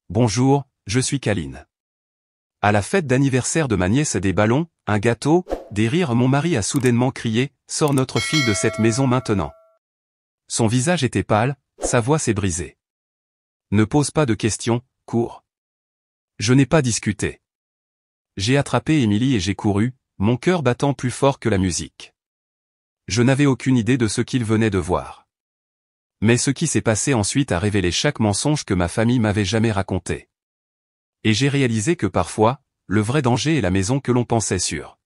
Bonjour, je suis Kaline. À la fête d'anniversaire de ma nièce, des ballons, un gâteau, des rires, mon mari a soudainement crié « Sors notre fille de cette maison maintenant !» Son visage était pâle, sa voix s'est brisée. Ne pose pas de questions, cours. Je n'ai pas discuté. J'ai attrapé Émilie et j'ai couru, mon cœur battant plus fort que la musique. Je n'avais aucune idée de ce qu'il venait de voir. Mais ce qui s'est passé ensuite a révélé chaque mensonge que ma famille m'avait jamais raconté. Et j'ai réalisé que parfois, le vrai danger est la maison que l'on pensait sûre.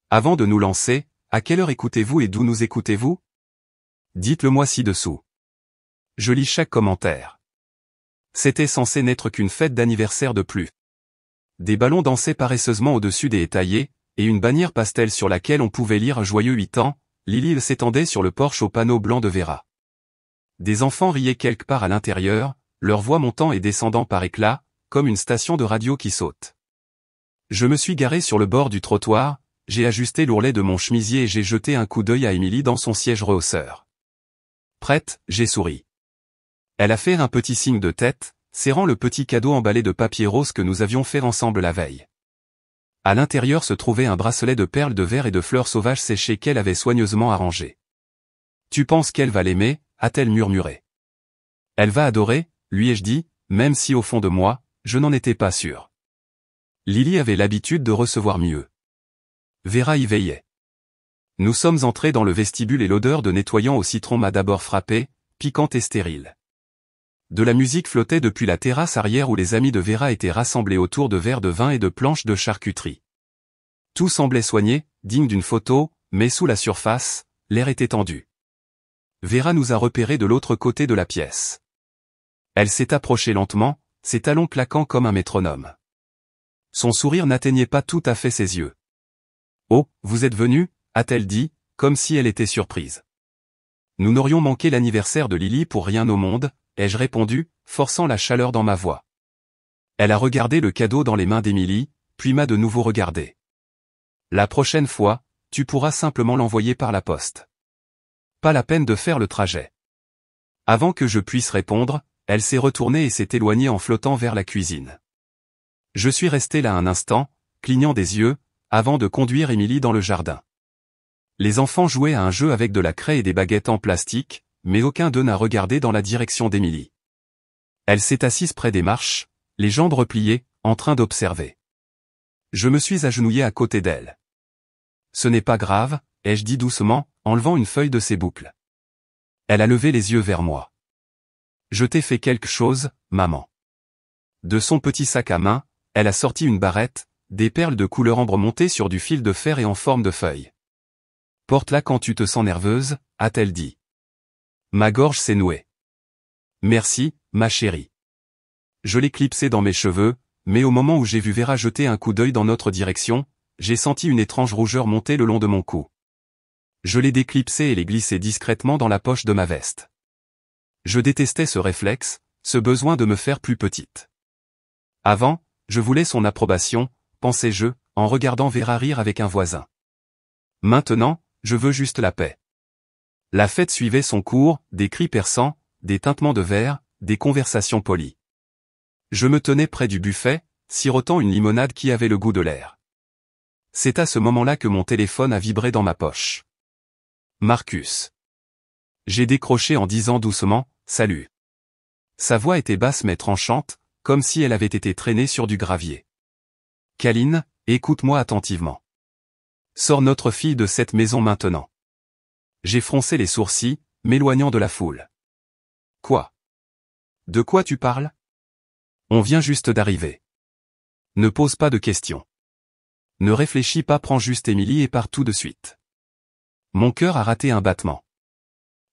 Avant de nous lancer, à quelle heure écoutez-vous et d'où nous écoutez-vous? Dites-le moi ci-dessous. Je lis chaque commentaire. C'était censé n'être qu'une fête d'anniversaire de plus. Des ballons dansaient paresseusement au-dessus des étayers, et une bannière pastel sur laquelle on pouvait lire « Joyeux 8 ans », Lily s'étendait sur le porche au panneau blanc de Vera. Des enfants riaient quelque part à l'intérieur, leur voix montant et descendant par éclats, comme une station de radio qui saute. Je me suis garé sur le bord du trottoir, j'ai ajusté l'ourlet de mon chemisier et j'ai jeté un coup d'œil à Émilie dans son siège rehausseur. Prête, j'ai souri. Elle a fait un petit signe de tête, serrant le petit cadeau emballé de papier rose que nous avions fait ensemble la veille. À l'intérieur se trouvait un bracelet de perles de verre et de fleurs sauvages séchées qu'elle avait soigneusement arrangé. Tu penses qu'elle va l'aimer, a-t-elle murmuré. Elle va adorer, lui ai-je dit, même si au fond de moi, je n'en étais pas sûr. Lily avait l'habitude de recevoir mieux. Vera y veillait. Nous sommes entrés dans le vestibule et l'odeur de nettoyant au citron m'a d'abord frappé, piquante et stérile. De la musique flottait depuis la terrasse arrière où les amis de Vera étaient rassemblés autour de verres de vin et de planches de charcuterie. Tout semblait soigné, digne d'une photo, mais sous la surface, l'air était tendu. Vera nous a repérés de l'autre côté de la pièce. Elle s'est approchée lentement, ses talons claquant comme un métronome. Son sourire n'atteignait pas tout à fait ses yeux. « Oh, vous êtes venu ?» a-t-elle dit, comme si elle était surprise. Nous n'aurions manqué l'anniversaire de Lily pour rien au monde, ai-je répondu, forçant la chaleur dans ma voix. Elle a regardé le cadeau dans les mains d'Émilie, puis m'a de nouveau regardé. La prochaine fois, tu pourras simplement l'envoyer par la poste. Pas la peine de faire le trajet. Avant que je puisse répondre, elle s'est retournée et s'est éloignée en flottant vers la cuisine. Je suis resté là un instant, clignant des yeux, avant de conduire Émilie dans le jardin. Les enfants jouaient à un jeu avec de la craie et des baguettes en plastique, mais aucun d'eux n'a regardé dans la direction d'Émilie. Elle s'est assise près des marches, les jambes repliées, en train d'observer. Je me suis agenouillé à côté d'elle. Ce n'est pas grave, ai-je dit doucement, enlevant une feuille de ses boucles. Elle a levé les yeux vers moi. Je t'ai fait quelque chose, maman. De son petit sac à main, elle a sorti une barrette, des perles de couleur ambre montées sur du fil de fer et en forme de feuille. Porte-la quand tu te sens nerveuse, a-t-elle dit. Ma gorge s'est nouée. Merci, ma chérie. Je l'ai clipsée dans mes cheveux, mais au moment où j'ai vu Vera jeter un coup d'œil dans notre direction, j'ai senti une étrange rougeur monter le long de mon cou. Je l'ai déclipsée et l'ai glissée discrètement dans la poche de ma veste. Je détestais ce réflexe, ce besoin de me faire plus petite. Avant, je voulais son approbation, pensais-je, en regardant Vera rire avec un voisin. Maintenant, je veux juste la paix. La fête suivait son cours, des cris perçants, des tintements de verre, des conversations polies. Je me tenais près du buffet, sirotant une limonade qui avait le goût de l'air. C'est à ce moment-là que mon téléphone a vibré dans ma poche. Marcus. J'ai décroché en disant doucement « Salut ». Sa voix était basse mais tranchante, comme si elle avait été traînée sur du gravier. Kaline, écoute-moi attentivement. Sors notre fille de cette maison maintenant. J'ai froncé les sourcils, m'éloignant de la foule. Quoi? De quoi tu parles? On vient juste d'arriver. Ne pose pas de questions. Ne réfléchis pas, prends juste Émilie et pars tout de suite. Mon cœur a raté un battement.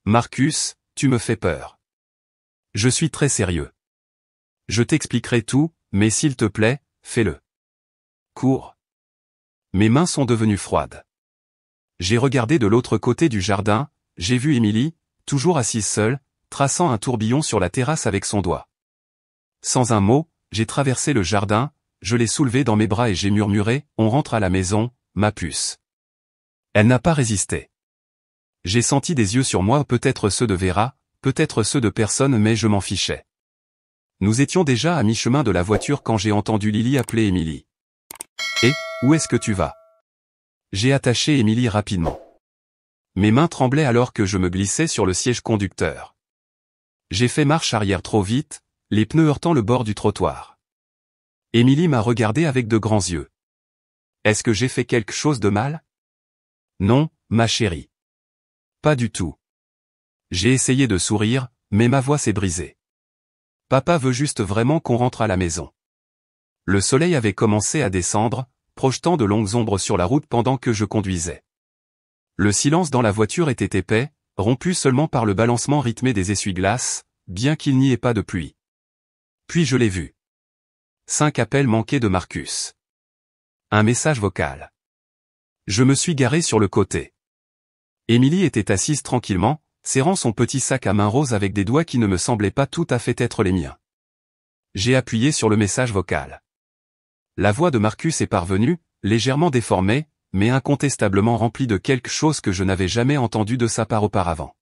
Marcus, tu me fais peur. Je suis très sérieux. Je t'expliquerai tout, mais s'il te plaît, fais-le. Cours. Mes mains sont devenues froides. J'ai regardé de l'autre côté du jardin, j'ai vu Émilie, toujours assise seule, traçant un tourbillon sur la terrasse avec son doigt. Sans un mot, j'ai traversé le jardin, je l'ai soulevée dans mes bras et j'ai murmuré « On rentre à la maison, ma puce ». Elle n'a pas résisté. J'ai senti des yeux sur moi, peut-être ceux de Vera, peut-être ceux de personne, mais je m'en fichais. Nous étions déjà à mi-chemin de la voiture quand j'ai entendu Lily appeler Émilie. « Et, où est-ce que tu vas ?» J'ai attaché Émilie rapidement. Mes mains tremblaient alors que je me glissais sur le siège conducteur. J'ai fait marche arrière trop vite, les pneus heurtant le bord du trottoir. Émilie m'a regardé avec de grands yeux. Est-ce que j'ai fait quelque chose de mal? Non, ma chérie. Pas du tout. J'ai essayé de sourire, mais ma voix s'est brisée. Papa veut juste vraiment qu'on rentre à la maison. Le soleil avait commencé à descendre, projetant de longues ombres sur la route pendant que je conduisais. Le silence dans la voiture était épais, rompu seulement par le balancement rythmé des essuie-glaces, bien qu'il n'y ait pas de pluie. Puis je l'ai vu. 5 appels manqués de Marcus. Un message vocal. Je me suis garé sur le côté. Émilie était assise tranquillement, serrant son petit sac à main rose avec des doigts qui ne me semblaient pas tout à fait être les miens. J'ai appuyé sur le message vocal. La voix de Marcus est parvenue, légèrement déformée, mais incontestablement remplie de quelque chose que je n'avais jamais entendu de sa part auparavant.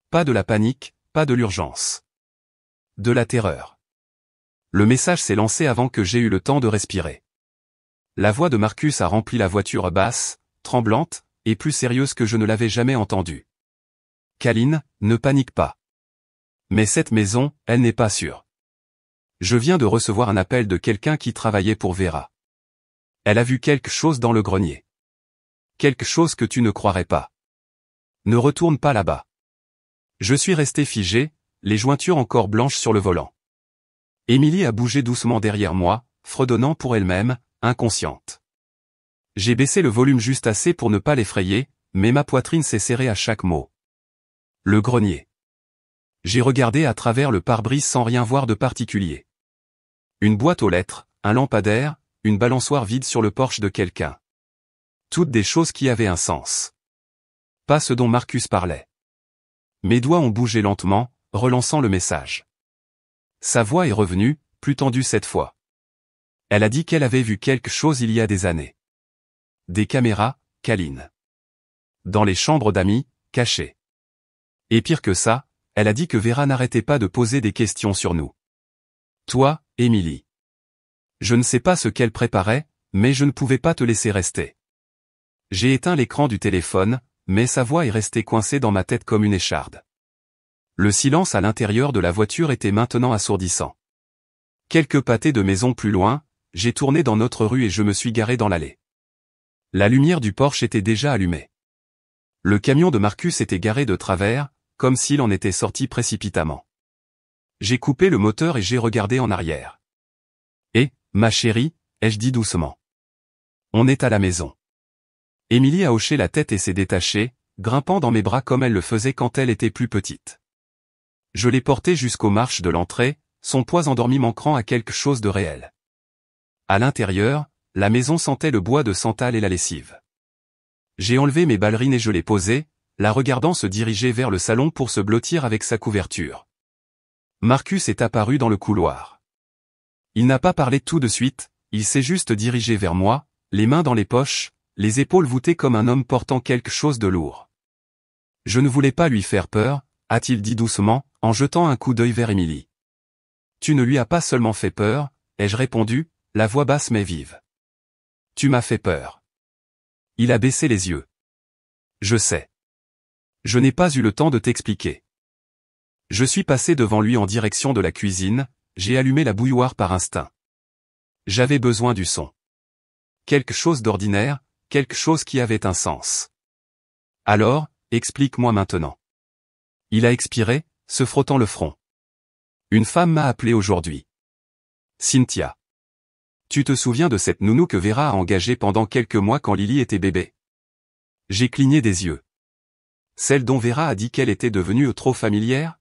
Pas de la panique, pas de l'urgence. De la terreur. Le message s'est lancé avant que j'aie eu le temps de respirer. La voix de Marcus a rempli la voiture basse, tremblante, et plus sérieuse que je ne l'avais jamais entendue. Kaline, ne panique pas. Mais cette maison, elle n'est pas sûre. Je viens de recevoir un appel de quelqu'un qui travaillait pour Vera. Elle a vu quelque chose dans le grenier. Quelque chose que tu ne croirais pas. Ne retourne pas là-bas. Je suis resté figé, les jointures encore blanches sur le volant. Émilie a bougé doucement derrière moi, fredonnant pour elle-même, inconsciente. J'ai baissé le volume juste assez pour ne pas l'effrayer, mais ma poitrine s'est serrée à chaque mot. Le grenier. J'ai regardé à travers le pare-brise sans rien voir de particulier. Une boîte aux lettres, un lampadaire, une balançoire vide sur le porche de quelqu'un. Toutes des choses qui avaient un sens. Pas ce dont Marcus parlait. Mes doigts ont bougé lentement, relançant le message. Sa voix est revenue, plus tendue cette fois. Elle a dit qu'elle avait vu quelque chose il y a des années. Des caméras, Kaline. Dans les chambres d'amis, cachées. Et pire que ça, elle a dit que Vera n'arrêtait pas de poser des questions sur nous. Toi, Émilie. Je ne sais pas ce qu'elle préparait, mais je ne pouvais pas te laisser rester. J'ai éteint l'écran du téléphone, mais sa voix est restée coincée dans ma tête comme une écharde. Le silence à l'intérieur de la voiture était maintenant assourdissant. Quelques pâtés de maison plus loin, j'ai tourné dans notre rue et je me suis garé dans l'allée. La lumière du porche était déjà allumée. Le camion de Marcus était garé de travers, comme s'il en était sorti précipitamment. J'ai coupé le moteur et j'ai regardé en arrière. Et, ma chérie, ai-je dit doucement. On est à la maison. Émilie a hoché la tête et s'est détachée, grimpant dans mes bras comme elle le faisait quand elle était plus petite. Je l'ai portée jusqu'aux marches de l'entrée, son poids endormi manquant à quelque chose de réel. À l'intérieur, la maison sentait le bois de santal et la lessive. J'ai enlevé mes ballerines et je les posais, la regardant se diriger vers le salon pour se blottir avec sa couverture. Marcus est apparu dans le couloir. Il n'a pas parlé tout de suite, il s'est juste dirigé vers moi, les mains dans les poches, les épaules voûtées comme un homme portant quelque chose de lourd. Je ne voulais pas lui faire peur, a-t-il dit doucement, en jetant un coup d'œil vers Émilie. Tu ne lui as pas seulement fait peur, ai-je répondu, la voix basse mais vive. Tu m'as fait peur. Il a baissé les yeux. Je sais. Je n'ai pas eu le temps de t'expliquer. Je suis passé devant lui en direction de la cuisine, j'ai allumé la bouilloire par instinct. J'avais besoin du son. Quelque chose d'ordinaire, quelque chose qui avait un sens. Alors, explique-moi maintenant. Il a expiré, se frottant le front. Une femme m'a appelé aujourd'hui. Cynthia. Tu te souviens de cette nounou que Vera a engagée pendant quelques mois quand Lily était bébé? J'ai cligné des yeux. Celle dont Vera a dit qu'elle était devenue trop familière?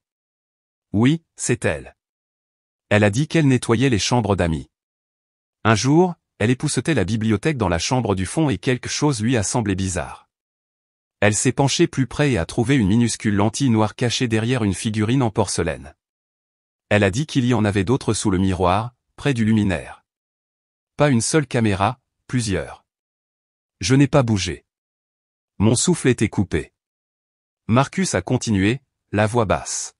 Oui, c'est elle. Elle a dit qu'elle nettoyait les chambres d'amis. Un jour, elle époussetait la bibliothèque dans la chambre du fond et quelque chose lui a semblé bizarre. Elle s'est penchée plus près et a trouvé une minuscule lentille noire cachée derrière une figurine en porcelaine. Elle a dit qu'il y en avait d'autres sous le miroir, près du luminaire. Pas une seule caméra, plusieurs. Je n'ai pas bougé. Mon souffle était coupé. Marcus a continué, la voix basse.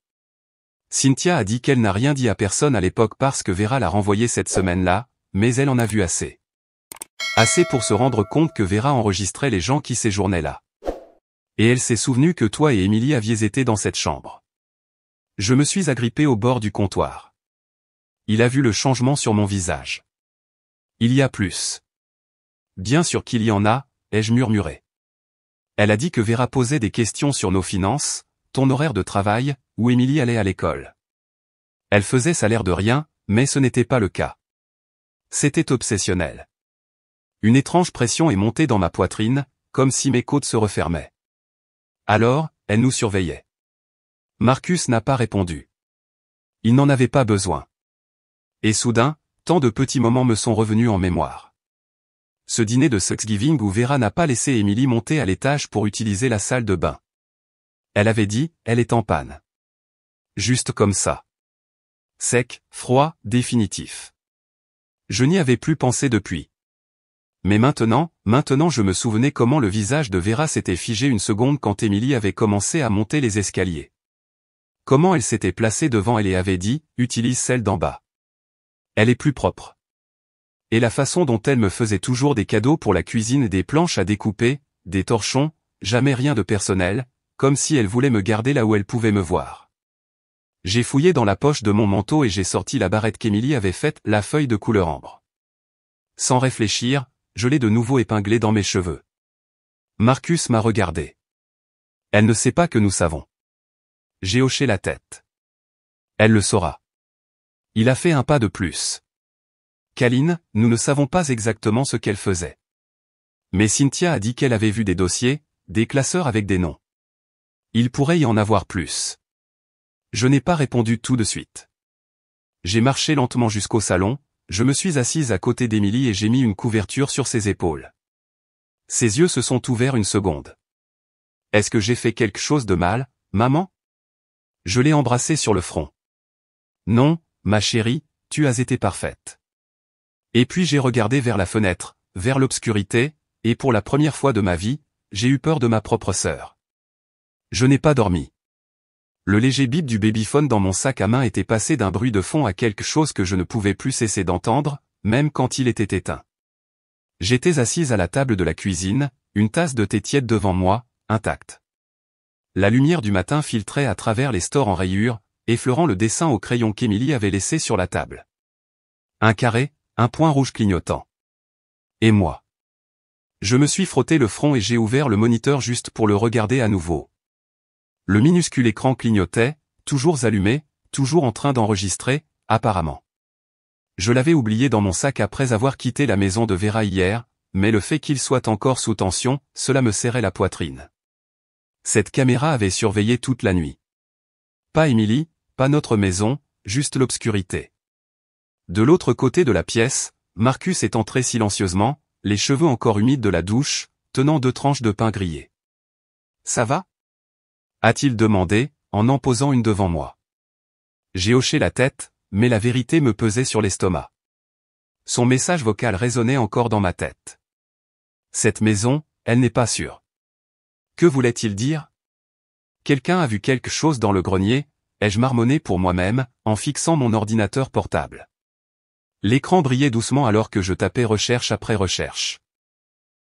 Cynthia a dit qu'elle n'a rien dit à personne à l'époque parce que Vera l'a renvoyée cette semaine-là, mais elle en a vu assez. Assez pour se rendre compte que Vera enregistrait les gens qui séjournaient là. Et elle s'est souvenue que toi et Emily aviez été dans cette chambre. Je me suis agrippé au bord du comptoir. Il a vu le changement sur mon visage. Il y a plus. Bien sûr qu'il y en a, ai-je murmuré. Elle a dit que Vera posait des questions sur nos finances, ton horaire de travail, où Emily allait à l'école. Elle faisait ça l'air de rien, mais ce n'était pas le cas. C'était obsessionnel. Une étrange pression est montée dans ma poitrine, comme si mes côtes se refermaient. Alors, elle nous surveillait. Marcus n'a pas répondu. Il n'en avait pas besoin. Et soudain, tant de petits moments me sont revenus en mémoire. Ce dîner de Thanksgiving où Vera n'a pas laissé Emily monter à l'étage pour utiliser la salle de bain. Elle avait dit, elle est en panne. Juste comme ça. Sec, froid, définitif. Je n'y avais plus pensé depuis. Mais maintenant je me souvenais comment le visage de Vera s'était figé une seconde quand Emily avait commencé à monter les escaliers. Comment elle s'était placée devant elle et avait dit, utilise celle d'en bas. Elle est plus propre. Et la façon dont elle me faisait toujours des cadeaux pour la cuisine, des planches à découper, des torchons, jamais rien de personnel, comme si elle voulait me garder là où elle pouvait me voir. J'ai fouillé dans la poche de mon manteau et j'ai sorti la barrette qu'Emily avait faite, la feuille de couleur ambre. Sans réfléchir, je l'ai de nouveau épinglée dans mes cheveux. Marcus m'a regardé. Elle ne sait pas que nous savons. J'ai hoché la tête. Elle le saura. Il a fait un pas de plus. Kaline, nous ne savons pas exactement ce qu'elle faisait. Mais Cynthia a dit qu'elle avait vu des dossiers, des classeurs avec des noms. Il pourrait y en avoir plus. Je n'ai pas répondu tout de suite. J'ai marché lentement jusqu'au salon, je me suis assise à côté d'Emily et j'ai mis une couverture sur ses épaules. Ses yeux se sont ouverts une seconde. Est-ce que j'ai fait quelque chose de mal, maman? Je l'ai embrassée sur le front. Non, ma chérie, tu as été parfaite. Et puis j'ai regardé vers la fenêtre, vers l'obscurité, et pour la première fois de ma vie, j'ai eu peur de ma propre sœur. Je n'ai pas dormi. Le léger bip du babyphone dans mon sac à main était passé d'un bruit de fond à quelque chose que je ne pouvais plus cesser d'entendre, même quand il était éteint. J'étais assise à la table de la cuisine, une tasse de thé tiède devant moi, intacte. La lumière du matin filtrait à travers les stores en rayures, effleurant le dessin au crayon qu'Emily avait laissé sur la table. Un carré, un point rouge clignotant. Et moi. Je me suis frotté le front et j'ai ouvert le moniteur juste pour le regarder à nouveau. Le minuscule écran clignotait, toujours allumé, toujours en train d'enregistrer, apparemment. Je l'avais oublié dans mon sac après avoir quitté la maison de Vera hier, mais le fait qu'il soit encore sous tension, cela me serrait la poitrine. Cette caméra avait surveillé toute la nuit. Pas Emily, pas notre maison, juste l'obscurité. De l'autre côté de la pièce, Marcus est entré silencieusement, les cheveux encore humides de la douche, tenant 2 tranches de pain grillé. « Ça va ?» a-t-il demandé, en posant une devant moi. J'ai hoché la tête, mais la vérité me pesait sur l'estomac. Son message vocal résonnait encore dans ma tête. Cette maison, elle n'est pas sûre. Que voulait-il dire? Quelqu'un a vu quelque chose dans le grenier, ai-je marmonné pour moi-même, en fixant mon ordinateur portable. L'écran brillait doucement alors que je tapais recherche après recherche.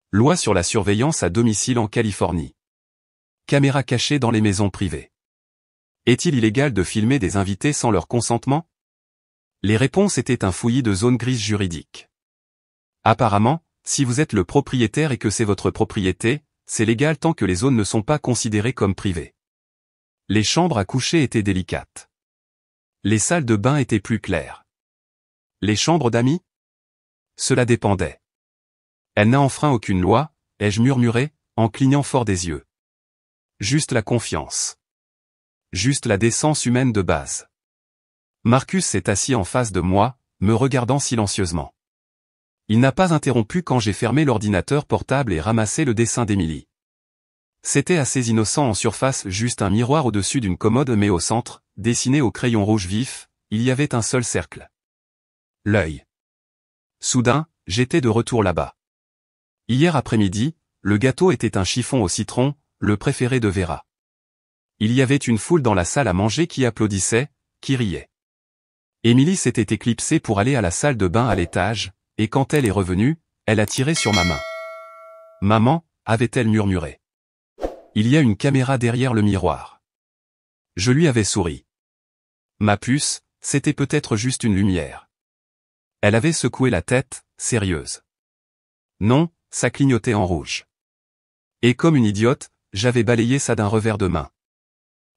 Loi sur la surveillance à domicile en Californie. Caméra cachée dans les maisons privées. Est-il illégal de filmer des invités sans leur consentement? Les réponses étaient un fouillis de zones grises juridiques. Apparemment, si vous êtes le propriétaire et que c'est votre propriété, c'est légal tant que les zones ne sont pas considérées comme privées. Les chambres à coucher étaient délicates. Les salles de bain étaient plus claires. Les chambres d'amis? Cela dépendait. Elle n'a enfreint aucune loi, ai-je murmuré, en clignant fort des yeux. Juste la confiance. Juste la décence humaine de base. Marcus s'est assis en face de moi, me regardant silencieusement. Il n'a pas interrompu quand j'ai fermé l'ordinateur portable et ramassé le dessin d'Emily. C'était assez innocent en surface, juste un miroir au-dessus d'une commode mais au centre, dessiné au crayon rouge vif, il y avait un seul cercle. L'œil. Soudain, j'étais de retour là-bas. Hier après-midi, le gâteau était un chiffon au citron, le préféré de Vera. Il y avait une foule dans la salle à manger qui applaudissait, qui riait. Émilie s'était éclipsée pour aller à la salle de bain à l'étage, et quand elle est revenue, elle a tiré sur ma main. « Maman » avait-elle murmuré. « Il y a une caméra derrière le miroir. » Je lui avais souri. Ma puce, c'était peut-être juste une lumière. Elle avait secoué la tête, sérieuse. Non, ça clignotait en rouge. Et comme une idiote, j'avais balayé ça d'un revers de main.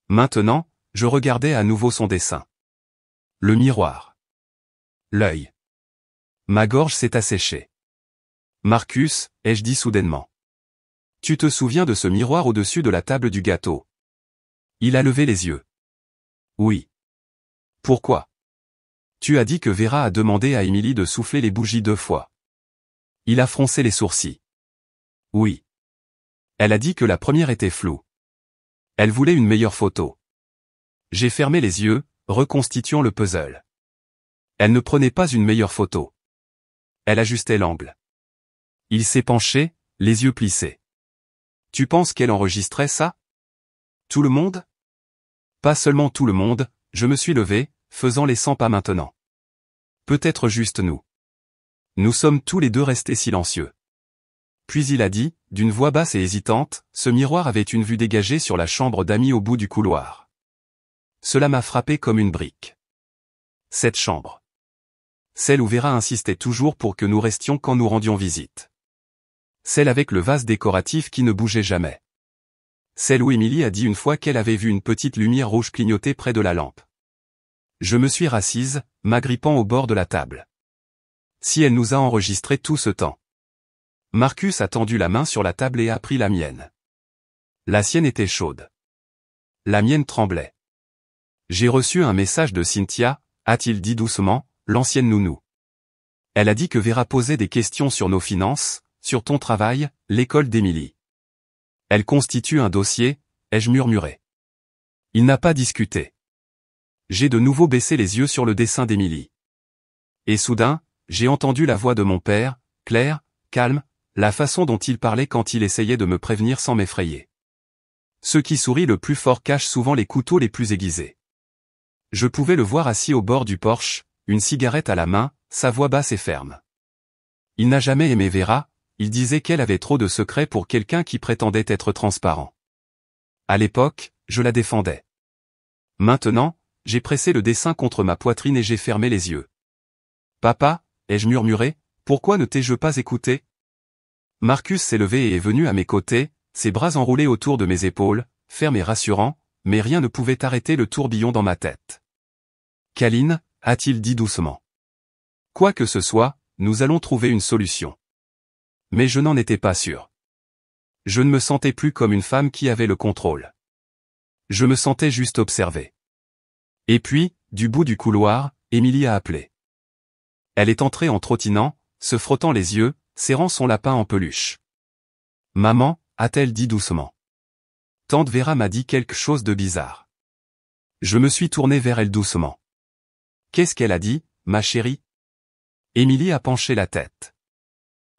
Maintenant, je regardais à nouveau son dessin. Le miroir. L'œil. Ma gorge s'est asséchée. « Marcus » ai-je dit soudainement. « Tu te souviens de ce miroir au-dessus de la table du gâteau ?» Il a levé les yeux. « Oui. » « Pourquoi ? » « Tu as dit que Vera a demandé à Émilie de souffler les bougies 2 fois. » Il a froncé les sourcils. « Oui. » Elle a dit que la première était floue. Elle voulait une meilleure photo. J'ai fermé les yeux, reconstituant le puzzle. Elle ne prenait pas une meilleure photo. Elle ajustait l'angle. Il s'est penché, les yeux plissés. « Tu penses qu'elle enregistrait ça ? Tout le monde ? » Pas seulement tout le monde, je me suis levé, faisant les 100 pas maintenant. Peut-être juste nous. Nous sommes tous les deux restés silencieux. Puis il a dit, d'une voix basse et hésitante, ce miroir avait une vue dégagée sur la chambre d'amis au bout du couloir. Cela m'a frappé comme une brique. Cette chambre. Celle où Vera insistait toujours pour que nous restions quand nous rendions visite. Celle avec le vase décoratif qui ne bougeait jamais. Celle où Émilie a dit une fois qu'elle avait vu une petite lumière rouge clignoter près de la lampe. Je me suis rassise, m'agrippant au bord de la table. Si elle nous a enregistré tout ce temps. Marcus a tendu la main sur la table et a pris la mienne. La sienne était chaude. La mienne tremblait. J'ai reçu un message de Cynthia, a-t-il dit doucement, l'ancienne nounou. Elle a dit que Vera posait des questions sur nos finances, sur ton travail, l'école d'Émilie. Elle constitue un dossier, ai-je murmuré. Il n'a pas discuté. J'ai de nouveau baissé les yeux sur le dessin d'Émilie. Et soudain, j'ai entendu la voix de mon père, claire, calme, la façon dont il parlait quand il essayait de me prévenir sans m'effrayer. Ceux qui sourient le plus fort cachent souvent les couteaux les plus aiguisés. Je pouvais le voir assis au bord du porche, une cigarette à la main, sa voix basse et ferme. Il n'a jamais aimé Vera, il disait qu'elle avait trop de secrets pour quelqu'un qui prétendait être transparent. À l'époque, je la défendais. Maintenant, j'ai pressé le dessin contre ma poitrine et j'ai fermé les yeux. « Papa » ai-je murmuré, « pourquoi ne t'ai-je pas écouté ?» Marcus s'est levé et est venu à mes côtés, ses bras enroulés autour de mes épaules, ferme et rassurant, mais rien ne pouvait arrêter le tourbillon dans ma tête. « Câline » a-t-il dit doucement. « Quoi que ce soit, nous allons trouver une solution. » Mais je n'en étais pas sûr. Je ne me sentais plus comme une femme qui avait le contrôle. Je me sentais juste observé. Et puis, du bout du couloir, Émilie a appelé. Elle est entrée en trottinant, se frottant les yeux, serrant son lapin en peluche. « Maman » a-t-elle dit doucement. Tante Vera m'a dit quelque chose de bizarre. Je me suis tourné vers elle doucement. « Qu'est-ce qu'elle a dit, ma chérie ?» Émilie a penché la tête.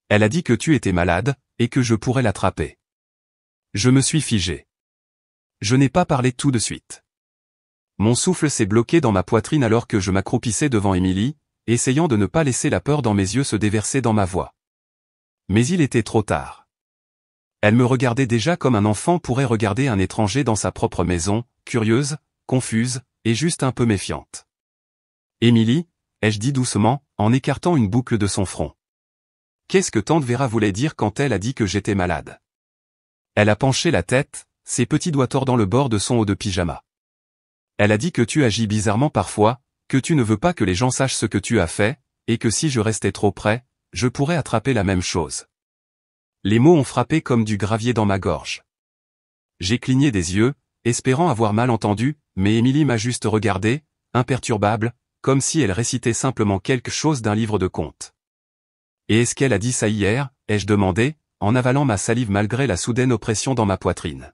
Elle a dit que tu étais malade, et que je pourrais l'attraper. Je me suis figé. Je n'ai pas parlé tout de suite. Mon souffle s'est bloqué dans ma poitrine alors que je m'accroupissais devant Émilie, essayant de ne pas laisser la peur dans mes yeux se déverser dans ma voix. Mais il était trop tard. Elle me regardait déjà comme un enfant pourrait regarder un étranger dans sa propre maison, curieuse, confuse, et juste un peu méfiante. « Émilie » ai-je dit doucement, en écartant une boucle de son front. Qu'est-ce que tante Vera voulait dire quand elle a dit que j'étais malade? Elle a penché la tête, ses petits doigts tordant le bord de son haut de pyjama. Elle a dit que tu agis bizarrement parfois, que tu ne veux pas que les gens sachent ce que tu as fait, et que si je restais trop près, je pourrais attraper la même chose. Les mots ont frappé comme du gravier dans ma gorge. J'ai cligné des yeux, espérant avoir mal entendu, mais Émilie m'a juste regardé, imperturbable, comme si elle récitait simplement quelque chose d'un livre de contes. Et est-ce qu'elle a dit ça hier, ai-je demandé, en avalant ma salive malgré la soudaine oppression dans ma poitrine.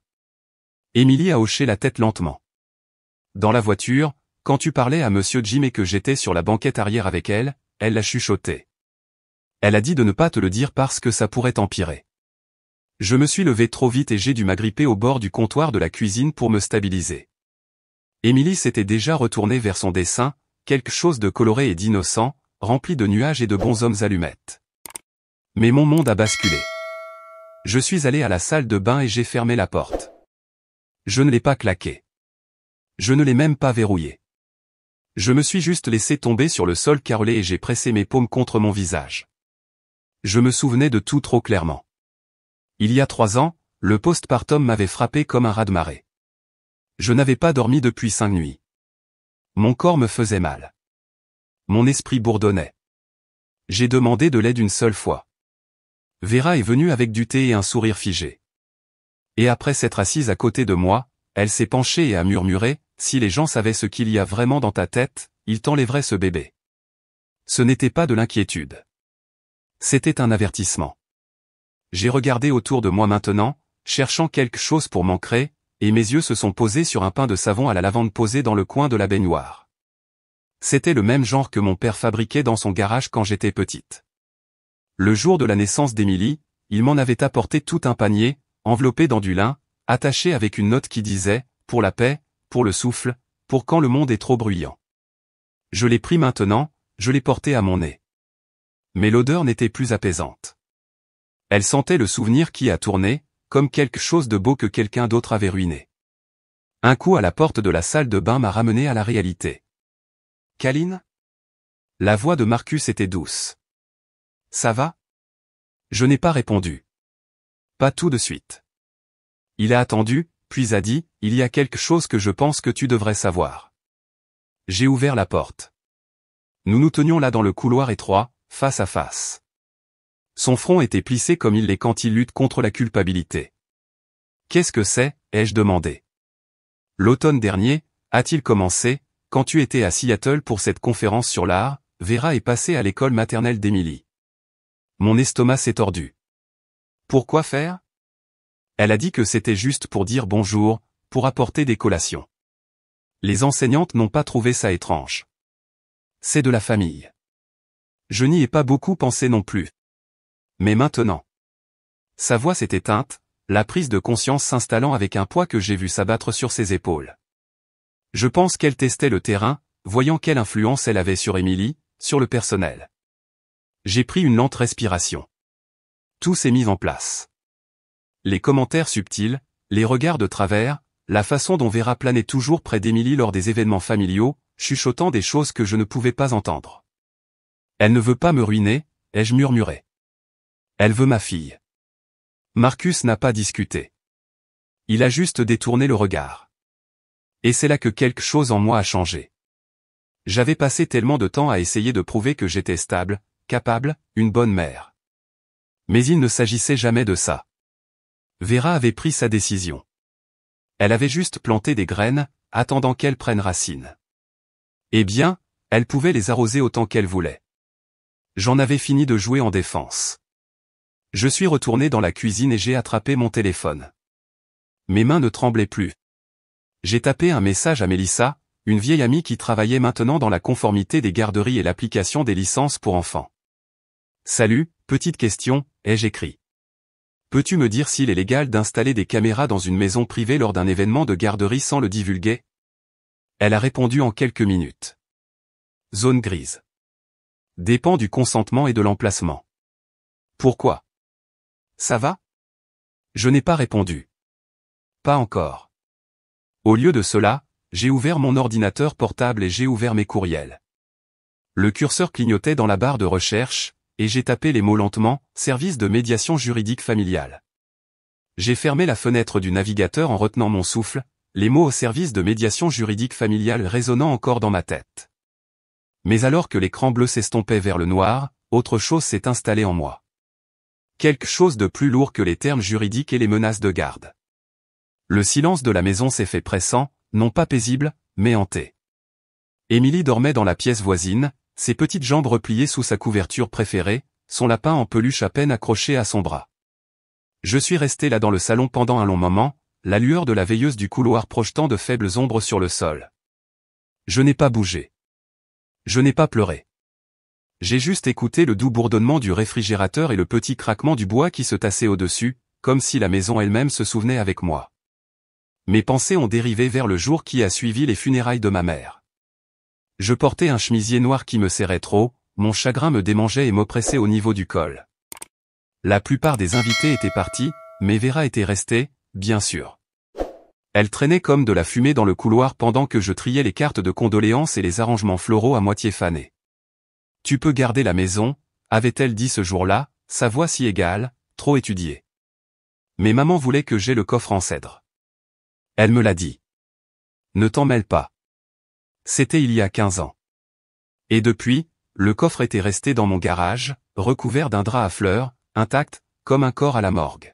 Émilie a hoché la tête lentement. Dans la voiture, quand tu parlais à Monsieur Jim et que j'étais sur la banquette arrière avec elle, elle l'a chuchoté. Elle a dit de ne pas te le dire parce que ça pourrait empirer. Je me suis levé trop vite et j'ai dû m'agripper au bord du comptoir de la cuisine pour me stabiliser. Émilie s'était déjà retournée vers son dessin, quelque chose de coloré et d'innocent, rempli de nuages et de bonshommes allumettes. Mais mon monde a basculé. Je suis allé à la salle de bain et j'ai fermé la porte. Je ne l'ai pas claquée. Je ne l'ai même pas verrouillée. Je me suis juste laissé tomber sur le sol carrelé et j'ai pressé mes paumes contre mon visage. Je me souvenais de tout trop clairement. Il y a 3 ans, le postpartum m'avait frappé comme un raz-de-marée. Je n'avais pas dormi depuis 5 nuits. Mon corps me faisait mal. Mon esprit bourdonnait. J'ai demandé de l'aide une seule fois. Vera est venue avec du thé et un sourire figé. Et après s'être assise à côté de moi, elle s'est penchée et a murmuré, « Si les gens savaient ce qu'il y a vraiment dans ta tête, ils t'enlèveraient ce bébé. » Ce n'était pas de l'inquiétude. C'était un avertissement. J'ai regardé autour de moi maintenant, cherchant quelque chose pour m'ancrer, et mes yeux se sont posés sur un pain de savon à la lavande posé dans le coin de la baignoire. C'était le même genre que mon père fabriquait dans son garage quand j'étais petite. Le jour de la naissance d'Émilie, il m'en avait apporté tout un panier, enveloppé dans du lin, attaché avec une note qui disait « Pour la paix, pour le souffle, pour quand le monde est trop bruyant ». Je l'ai pris maintenant, je l'ai porté à mon nez. Mais l'odeur n'était plus apaisante. Elle sentait le souvenir qui a tourné, comme quelque chose de beau que quelqu'un d'autre avait ruiné. Un coup à la porte de la salle de bain m'a ramené à la réalité. « Câline ?» La voix de Marcus était douce. « Ça va ?» Je n'ai pas répondu. Pas tout de suite. Il a attendu, puis a dit, « Il y a quelque chose que je pense que tu devrais savoir. » J'ai ouvert la porte. Nous nous tenions là dans le couloir étroit, face à face. Son front était plissé comme il l'est quand il lutte contre la culpabilité. « Qu'est-ce que c'est ?» ai-je demandé. L'automne dernier, a-t-il commencé, quand tu étais à Seattle pour cette conférence sur l'art, Vera est passée à l'école maternelle d'Émilie. Mon estomac s'est tordu. Pourquoi faire ? Elle a dit que c'était juste pour dire bonjour, pour apporter des collations. Les enseignantes n'ont pas trouvé ça étrange. C'est de la famille. Je n'y ai pas beaucoup pensé non plus. Mais maintenant. Sa voix s'est éteinte, la prise de conscience s'installant avec un poids que j'ai vu s'abattre sur ses épaules. Je pense qu'elle testait le terrain, voyant quelle influence elle avait sur Émilie, sur le personnel. J'ai pris une lente respiration. Tout s'est mis en place. Les commentaires subtils, les regards de travers, la façon dont Vera planait toujours près d'Émilie lors des événements familiaux, chuchotant des choses que je ne pouvais pas entendre. Elle ne veut pas me ruiner, ai-je murmuré. Elle veut ma fille. Marcus n'a pas discuté. Il a juste détourné le regard. Et c'est là que quelque chose en moi a changé. J'avais passé tellement de temps à essayer de prouver que j'étais stable, capable, une bonne mère. Mais il ne s'agissait jamais de ça. Vera avait pris sa décision. Elle avait juste planté des graines, attendant qu'elles prennent racine. Eh bien, elle pouvait les arroser autant qu'elle voulait. J'en avais fini de jouer en défense. Je suis retourné dans la cuisine et j'ai attrapé mon téléphone. Mes mains ne tremblaient plus. J'ai tapé un message à Mélissa, une vieille amie qui travaillait maintenant dans la conformité des garderies et l'application des licences pour enfants. « Salut, petite question », ai-je écrit. Peux-tu me dire s'il est légal d'installer des caméras dans une maison privée lors d'un événement de garderie sans le divulguer ? Elle a répondu en quelques minutes. Zone grise. Dépend du consentement et de l'emplacement. Pourquoi ? Ça va ? Je n'ai pas répondu. Pas encore. Au lieu de cela, j'ai ouvert mon ordinateur portable et j'ai ouvert mes courriels. Le curseur clignotait dans la barre de recherche, et j'ai tapé les mots lentement, « Service de médiation juridique familiale ». J'ai fermé la fenêtre du navigateur en retenant mon souffle, les mots « au service de médiation juridique familiale » résonnant encore dans ma tête. Mais alors que l'écran bleu s'estompait vers le noir, autre chose s'est installée en moi. Quelque chose de plus lourd que les termes juridiques et les menaces de garde. Le silence de la maison s'est fait pressant, non pas paisible, mais hanté. Émilie dormait dans la pièce voisine, ses petites jambes repliées sous sa couverture préférée, son lapin en peluche à peine accroché à son bras. Je suis resté là dans le salon pendant un long moment, la lueur de la veilleuse du couloir projetant de faibles ombres sur le sol. Je n'ai pas bougé. Je n'ai pas pleuré. J'ai juste écouté le doux bourdonnement du réfrigérateur et le petit craquement du bois qui se tassait au-dessus, comme si la maison elle-même se souvenait avec moi. Mes pensées ont dérivé vers le jour qui a suivi les funérailles de ma mère. Je portais un chemisier noir qui me serrait trop, mon chagrin me démangeait et m'oppressait au niveau du col. La plupart des invités étaient partis, mais Vera était restée, bien sûr. Elle traînait comme de la fumée dans le couloir pendant que je triais les cartes de condoléances et les arrangements floraux à moitié fanés. « Tu peux garder la maison », avait-elle dit ce jour-là, sa voix si égale, trop étudiée. Mais maman voulait que j'aie le coffre en cèdre. Elle me l'a dit. Ne t'en mêle pas. C'était il y a 15 ans. Et depuis, le coffre était resté dans mon garage, recouvert d'un drap à fleurs, intact, comme un corps à la morgue.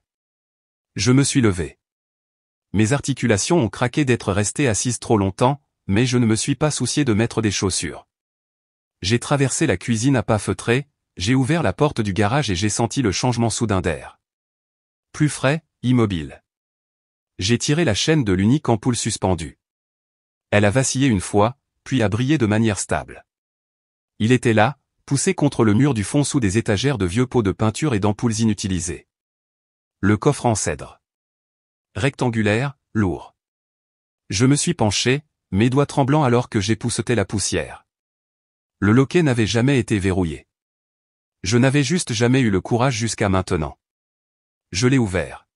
Je me suis levé. Mes articulations ont craqué d'être restée assise trop longtemps, mais je ne me suis pas soucié de mettre des chaussures. J'ai traversé la cuisine à pas feutrés, j'ai ouvert la porte du garage et j'ai senti le changement soudain d'air. Plus frais, immobile. J'ai tiré la chaîne de l'unique ampoule suspendue. Elle a vacillé une fois, puis a brillé de manière stable. Il était là, poussé contre le mur du fond sous des étagères de vieux pots de peinture et d'ampoules inutilisées. Le coffre en cèdre. Rectangulaire, lourd. Je me suis penché, mes doigts tremblants alors que j'époussetais la poussière. Le loquet n'avait jamais été verrouillé. Je n'avais juste jamais eu le courage jusqu'à maintenant. Je l'ai ouvert.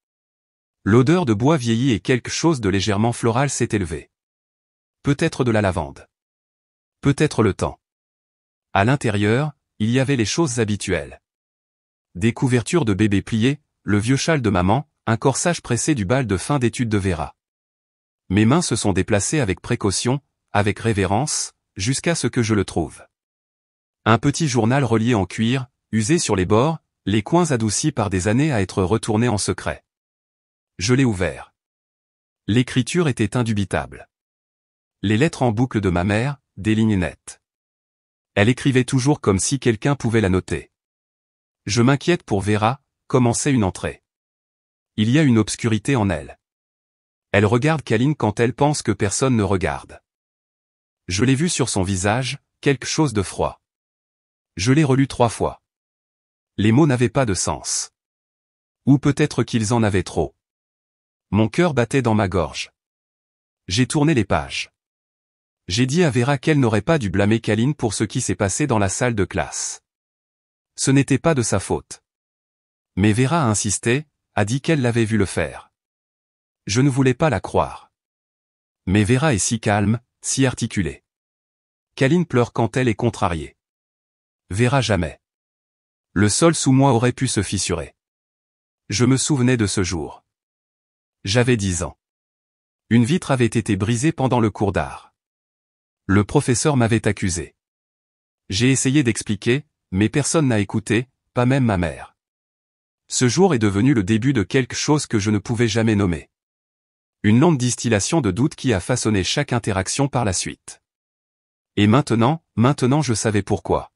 L'odeur de bois vieilli et quelque chose de légèrement floral s'est élevé. Peut-être de la lavande. Peut-être le temps. À l'intérieur, il y avait les choses habituelles. Des couvertures de bébé pliées, le vieux châle de maman, un corsage pressé du bal de fin d'études de Vera. Mes mains se sont déplacées avec précaution, avec révérence, jusqu'à ce que je le trouve. Un petit journal relié en cuir, usé sur les bords, les coins adoucis par des années à être retournés en secret. Je l'ai ouvert. L'écriture était indubitable. Les lettres en boucle de ma mère, des lignes nettes. Elle écrivait toujours comme si quelqu'un pouvait la noter. Je m'inquiète pour Vera, commençait une entrée. Il y a une obscurité en elle. Elle regarde Kaline quand elle pense que personne ne regarde. Je l'ai vu sur son visage, quelque chose de froid. Je l'ai relu 3 fois. Les mots n'avaient pas de sens. Ou peut-être qu'ils en avaient trop. Mon cœur battait dans ma gorge. J'ai tourné les pages. J'ai dit à Vera qu'elle n'aurait pas dû blâmer Kaline pour ce qui s'est passé dans la salle de classe. Ce n'était pas de sa faute. Mais Vera a insisté, a dit qu'elle l'avait vu le faire. Je ne voulais pas la croire. Mais Vera est si calme, si articulée. Kaline pleure quand elle est contrariée. Vera jamais. Le sol sous moi aurait pu se fissurer. Je me souvenais de ce jour. J'avais 10 ans. Une vitre avait été brisée pendant le cours d'art. Le professeur m'avait accusé. J'ai essayé d'expliquer, mais personne n'a écouté, pas même ma mère. Ce jour est devenu le début de quelque chose que je ne pouvais jamais nommer. Une lente distillation de doute qui a façonné chaque interaction par la suite. Et maintenant je savais pourquoi.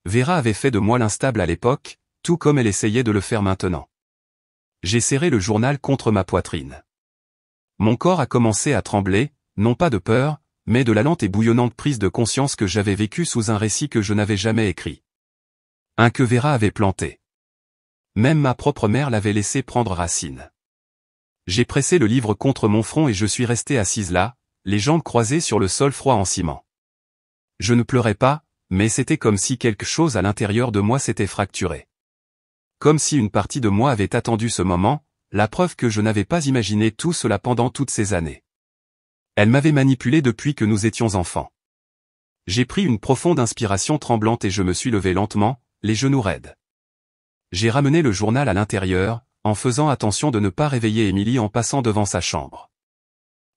Vera avait fait de moi l'instable à l'époque, tout comme elle essayait de le faire maintenant. J'ai serré le journal contre ma poitrine. Mon corps a commencé à trembler, non pas de peur, mais de la lente et bouillonnante prise de conscience que j'avais vécue sous un récit que je n'avais jamais écrit. Un que Vera avait planté. Même ma propre mère l'avait laissé prendre racine. J'ai pressé le livre contre mon front et je suis resté assise là, les jambes croisées sur le sol froid en ciment. Je ne pleurais pas, mais c'était comme si quelque chose à l'intérieur de moi s'était fracturé. Comme si une partie de moi avait attendu ce moment, la preuve que je n'avais pas imaginé tout cela pendant toutes ces années. Elle m'avait manipulé depuis que nous étions enfants. J'ai pris une profonde inspiration tremblante et je me suis levé lentement, les genoux raides. J'ai ramené le journal à l'intérieur, en faisant attention de ne pas réveiller Émilie en passant devant sa chambre.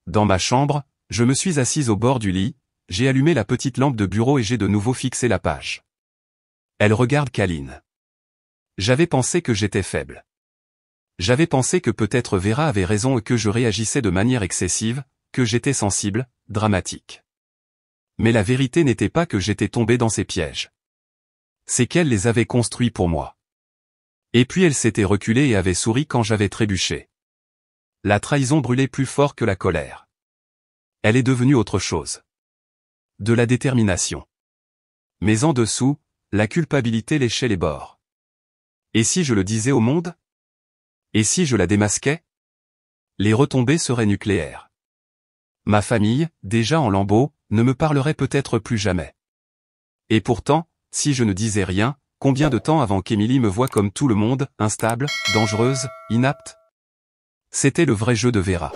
Dans ma chambre, je me suis assise au bord du lit, j'ai allumé la petite lampe de bureau et j'ai de nouveau fixé la page. Elle regarde Kaline. J'avais pensé que j'étais faible. J'avais pensé que peut-être Vera avait raison et que je réagissais de manière excessive, que j'étais sensible, dramatique. Mais la vérité n'était pas que j'étais tombé dans ces pièges. C'est qu'elle les avait construits pour moi. Et puis elle s'était reculée et avait souri quand j'avais trébuché. La trahison brûlait plus fort que la colère. Elle est devenue autre chose. De la détermination. Mais en dessous, la culpabilité léchait les bords. Et si je le disais au monde? Et si je la démasquais? Les retombées seraient nucléaires. Ma famille, déjà en lambeaux, ne me parlerait peut-être plus jamais. Et pourtant, si je ne disais rien, combien de temps avant qu'Émilie me voie comme tout le monde, instable, dangereuse, inapte? C'était le vrai jeu de Vera.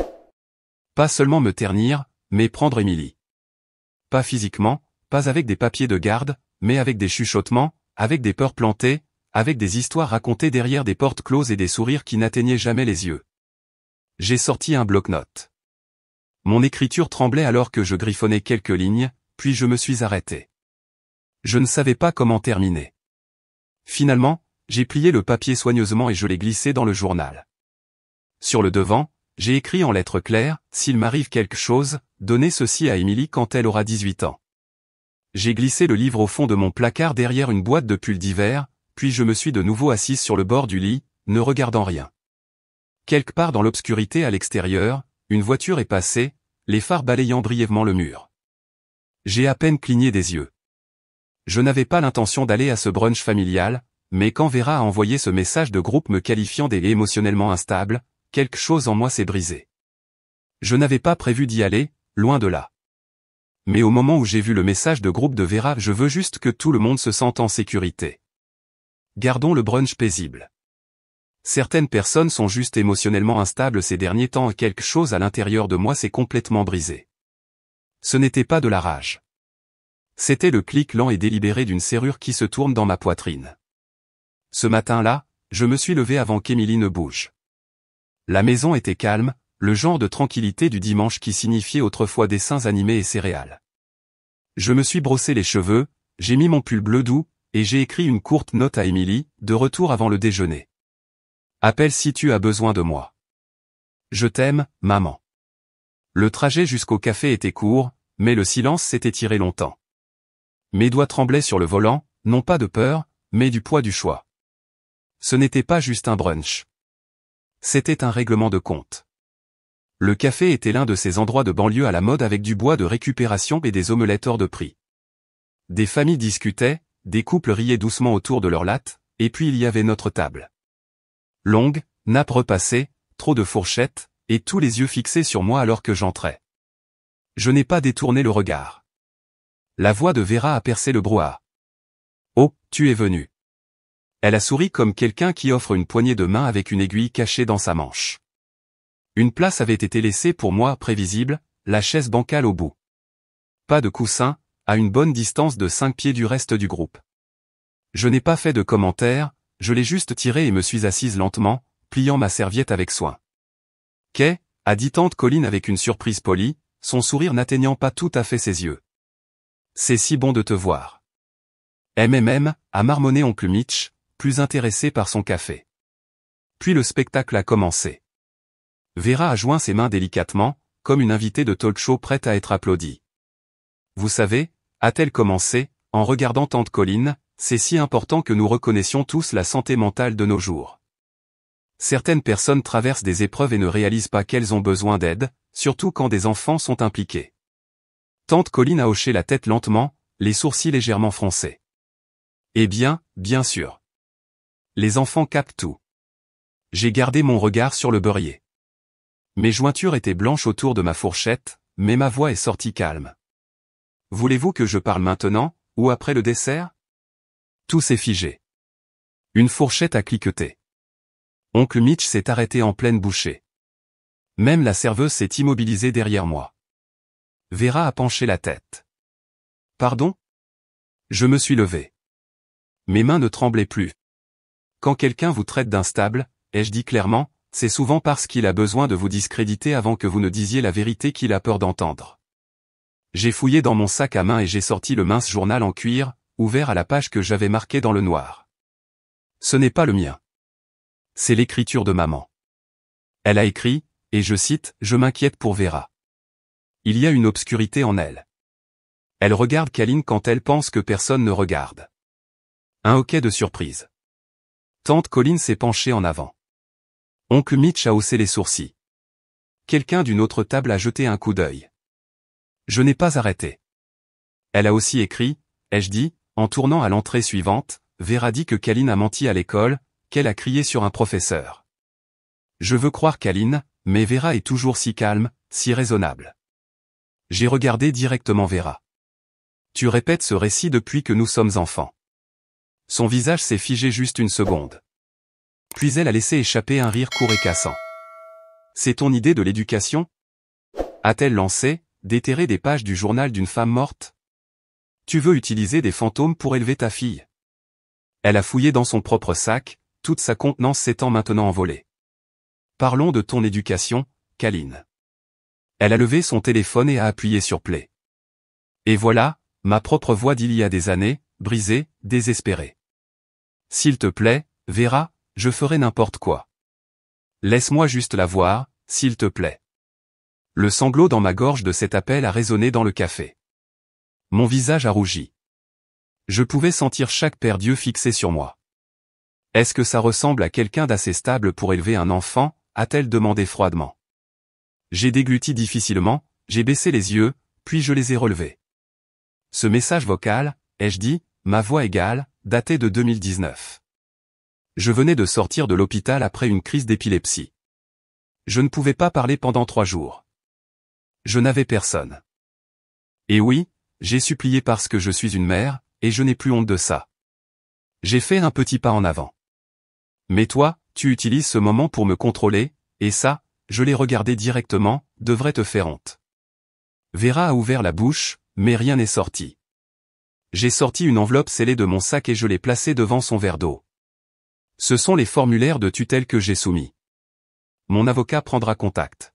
Pas seulement me ternir, mais prendre Émilie. Pas physiquement, pas avec des papiers de garde, mais avec des chuchotements, avec des peurs plantées, avec des histoires racontées derrière des portes closes et des sourires qui n'atteignaient jamais les yeux. J'ai sorti un bloc-notes. Mon écriture tremblait alors que je griffonnais quelques lignes, puis je me suis arrêté. Je ne savais pas comment terminer. Finalement, j'ai plié le papier soigneusement et je l'ai glissé dans le journal. Sur le devant, j'ai écrit en lettres claires, s'il m'arrive quelque chose, donnez ceci à Émilie quand elle aura 18 ans. J'ai glissé le livre au fond de mon placard derrière une boîte de pulls d'hiver, puis je me suis de nouveau assise sur le bord du lit, ne regardant rien. Quelque part dans l'obscurité à l'extérieur, une voiture est passée, les phares balayant brièvement le mur. J'ai à peine cligné des yeux. Je n'avais pas l'intention d'aller à ce brunch familial, mais quand Vera a envoyé ce message de groupe me qualifiant d'émotionnellement instable, quelque chose en moi s'est brisé. Je n'avais pas prévu d'y aller, loin de là. Mais au moment où j'ai vu le message de groupe de Vera, je veux juste que tout le monde se sente en sécurité. Gardons le brunch paisible. Certaines personnes sont juste émotionnellement instables ces derniers temps et quelque chose à l'intérieur de moi s'est complètement brisé. Ce n'était pas de la rage. C'était le clic lent et délibéré d'une serrure qui se tourne dans ma poitrine. Ce matin-là, je me suis levé avant qu'Émilie ne bouge. La maison était calme, le genre de tranquillité du dimanche qui signifiait autrefois dessins animés et céréales. Je me suis brossé les cheveux, j'ai mis mon pull bleu doux, et j'ai écrit une courte note à Émilie, de retour avant le déjeuner. Appelle si tu as besoin de moi. Je t'aime, maman. Le trajet jusqu'au café était court, mais le silence s'est étiré longtemps. Mes doigts tremblaient sur le volant, non pas de peur, mais du poids du choix. Ce n'était pas juste un brunch. C'était un règlement de compte. Le café était l'un de ces endroits de banlieue à la mode avec du bois de récupération et des omelettes hors de prix. Des familles discutaient, des couples riaient doucement autour de leur latte, et puis il y avait notre table. Longue, nappe repassée, trop de fourchettes, et tous les yeux fixés sur moi alors que j'entrais. Je n'ai pas détourné le regard. La voix de Vera a percé le brouhaha. « Oh, tu es venu. » Elle a souri comme quelqu'un qui offre une poignée de main avec une aiguille cachée dans sa manche. Une place avait été laissée pour moi, prévisible, la chaise bancale au bout. Pas de coussin, à une bonne distance de 5 pieds du reste du groupe. Je n'ai pas fait de commentaires, je l'ai juste tiré et me suis assise lentement, pliant ma serviette avec soin. « Qu'est » a dit tante Colline avec une surprise polie, son sourire n'atteignant pas tout à fait ses yeux. « C'est si bon de te voir. » a marmonné oncle Mitch, plus intéressé par son café. Puis le spectacle a commencé. Vera a joint ses mains délicatement, comme une invitée de talk-show prête à être applaudie. « Vous savez, » a-t-elle commencé, en regardant tante Colline, « c'est si important que nous reconnaissions tous la santé mentale de nos jours. Certaines personnes traversent des épreuves et ne réalisent pas qu'elles ont besoin d'aide, surtout quand des enfants sont impliqués. » Tante Colline a hoché la tête lentement, les sourcils légèrement froncés. « Eh bien, bien sûr. Les enfants captent tout. » J'ai gardé mon regard sur le beurrier. Mes jointures étaient blanches autour de ma fourchette, mais ma voix est sortie calme. « Voulez-vous que je parle maintenant, ou après le dessert ?» Tout s'est figé. Une fourchette a cliqueté. Oncle Mitch s'est arrêté en pleine bouchée. Même la serveuse s'est immobilisée derrière moi. Vera a penché la tête. « Pardon ?» Je me suis levé. Mes mains ne tremblaient plus. Quand quelqu'un vous traite d'instable, ai-je dit clairement, c'est souvent parce qu'il a besoin de vous discréditer avant que vous ne disiez la vérité qu'il a peur d'entendre. J'ai fouillé dans mon sac à main et j'ai sorti le mince journal en cuir, ouvert à la page que j'avais marquée dans le noir. Ce n'est pas le mien. C'est l'écriture de maman. Elle a écrit, et je cite, « Je m'inquiète pour Vera. Il y a une obscurité en elle. Elle regarde câline quand elle pense que personne ne regarde. » Un hoquet de surprise. Tante Colline s'est penchée en avant. Oncle Mitch a haussé les sourcils. Quelqu'un d'une autre table a jeté un coup d'œil. Je n'ai pas arrêté. Elle a aussi écrit, ai-je dit, en tournant à l'entrée suivante, Vera dit que Câline a menti à l'école, qu'elle a crié sur un professeur. Je veux croire Câline, mais Vera est toujours si calme, si raisonnable. J'ai regardé directement Vera. Tu répètes ce récit depuis que nous sommes enfants. Son visage s'est figé juste une seconde. Puis elle a laissé échapper un rire court et cassant. C'est ton idée de l'éducation? A-t-elle lancé, déterré des pages du journal d'une femme morte? Tu veux utiliser des fantômes pour élever ta fille? Elle a fouillé dans son propre sac, toute sa contenance s'étant maintenant envolée. Parlons de ton éducation, Kaline. Elle a levé son téléphone et a appuyé sur play. Et voilà, ma propre voix d'il y a des années, brisée, désespérée. S'il te plaît, Vera, je ferai n'importe quoi. Laisse-moi juste la voir, s'il te plaît. Le sanglot dans ma gorge de cet appel a résonné dans le café. Mon visage a rougi. Je pouvais sentir chaque paire d'yeux fixés sur moi. Est-ce que ça ressemble à quelqu'un d'assez stable pour élever un enfant? A-t-elle demandé froidement. J'ai dégluti difficilement, j'ai baissé les yeux, puis je les ai relevés. Ce message vocal, ai-je dit, ma voix égale, datait de 2019. Je venais de sortir de l'hôpital après une crise d'épilepsie. Je ne pouvais pas parler pendant 3 jours. Je n'avais personne. Et oui, j'ai supplié parce que je suis une mère, et je n'ai plus honte de ça. J'ai fait un petit pas en avant. Mais toi, tu utilises ce moment pour me contrôler, et ça, je l'ai regardé directement, devrait te faire honte. Vera a ouvert la bouche, mais rien n'est sorti. J'ai sorti une enveloppe scellée de mon sac et je l'ai placée devant son verre d'eau. Ce sont les formulaires de tutelle que j'ai soumis. Mon avocat prendra contact.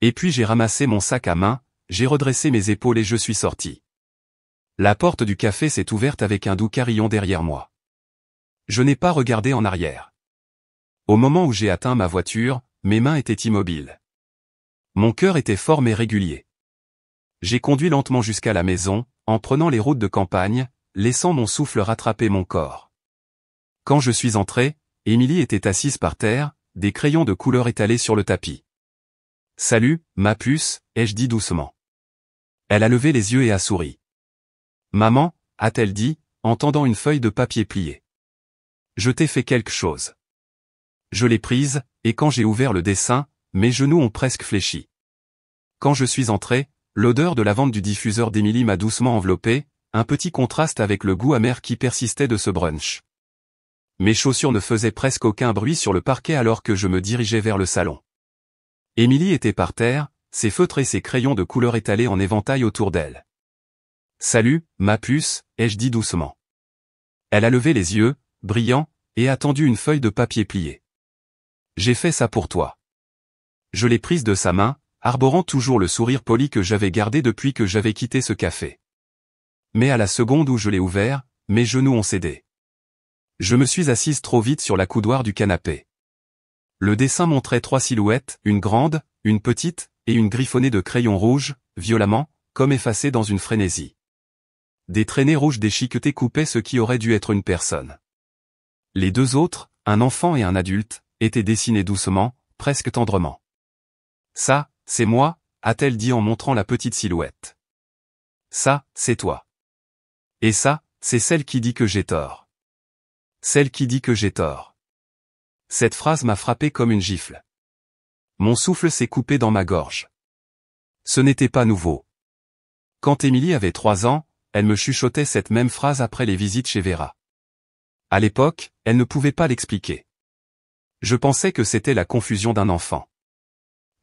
Et puis j'ai ramassé mon sac à main, j'ai redressé mes épaules et je suis sorti. La porte du café s'est ouverte avec un doux carillon derrière moi. Je n'ai pas regardé en arrière. Au moment où j'ai atteint ma voiture, mes mains étaient immobiles. Mon cœur était fort mais régulier. J'ai conduit lentement jusqu'à la maison, en prenant les routes de campagne, laissant mon souffle rattraper mon corps. Quand je suis entré, Émilie était assise par terre, des crayons de couleur étalés sur le tapis. « Salut, ma puce », ai-je dit doucement. Elle a levé les yeux et a souri. « Maman », a-t-elle dit, en tendant une feuille de papier pliée. « Je t'ai fait quelque chose. » Je l'ai prise, et quand j'ai ouvert le dessin, mes genoux ont presque fléchi. Quand je suis entré, l'odeur de lavande du diffuseur d'Émilie m'a doucement enveloppé, un petit contraste avec le goût amer qui persistait de ce brunch. Mes chaussures ne faisaient presque aucun bruit sur le parquet alors que je me dirigeais vers le salon. Émilie était par terre, ses feutres et ses crayons de couleur étalés en éventail autour d'elle. « Salut, ma puce », ai-je dit doucement. Elle a levé les yeux, brillants, et a tendu une feuille de papier pliée. « J'ai fait ça pour toi. » Je l'ai prise de sa main, arborant toujours le sourire poli que j'avais gardé depuis que j'avais quitté ce café. Mais à la seconde où je l'ai ouvert, mes genoux ont cédé. Je me suis assise trop vite sur la coudoir du canapé. Le dessin montrait 3 silhouettes, une grande, une petite, et une griffonnée de crayons rouges, violemment, comme effacées dans une frénésie. Des traînées rouges déchiquetées coupaient ce qui aurait dû être une personne. Les 2 autres, un enfant et un adulte, étaient dessinés doucement, presque tendrement. « Ça, c'est moi », a-t-elle dit en montrant la petite silhouette. « Ça, c'est toi. Et ça, c'est celle qui dit que j'ai tort. Celle qui dit que j'ai tort. » Cette phrase m'a frappé comme une gifle. Mon souffle s'est coupé dans ma gorge. Ce n'était pas nouveau. Quand Émilie avait 3 ans, elle me chuchotait cette même phrase après les visites chez Vera. À l'époque, elle ne pouvait pas l'expliquer. Je pensais que c'était la confusion d'un enfant.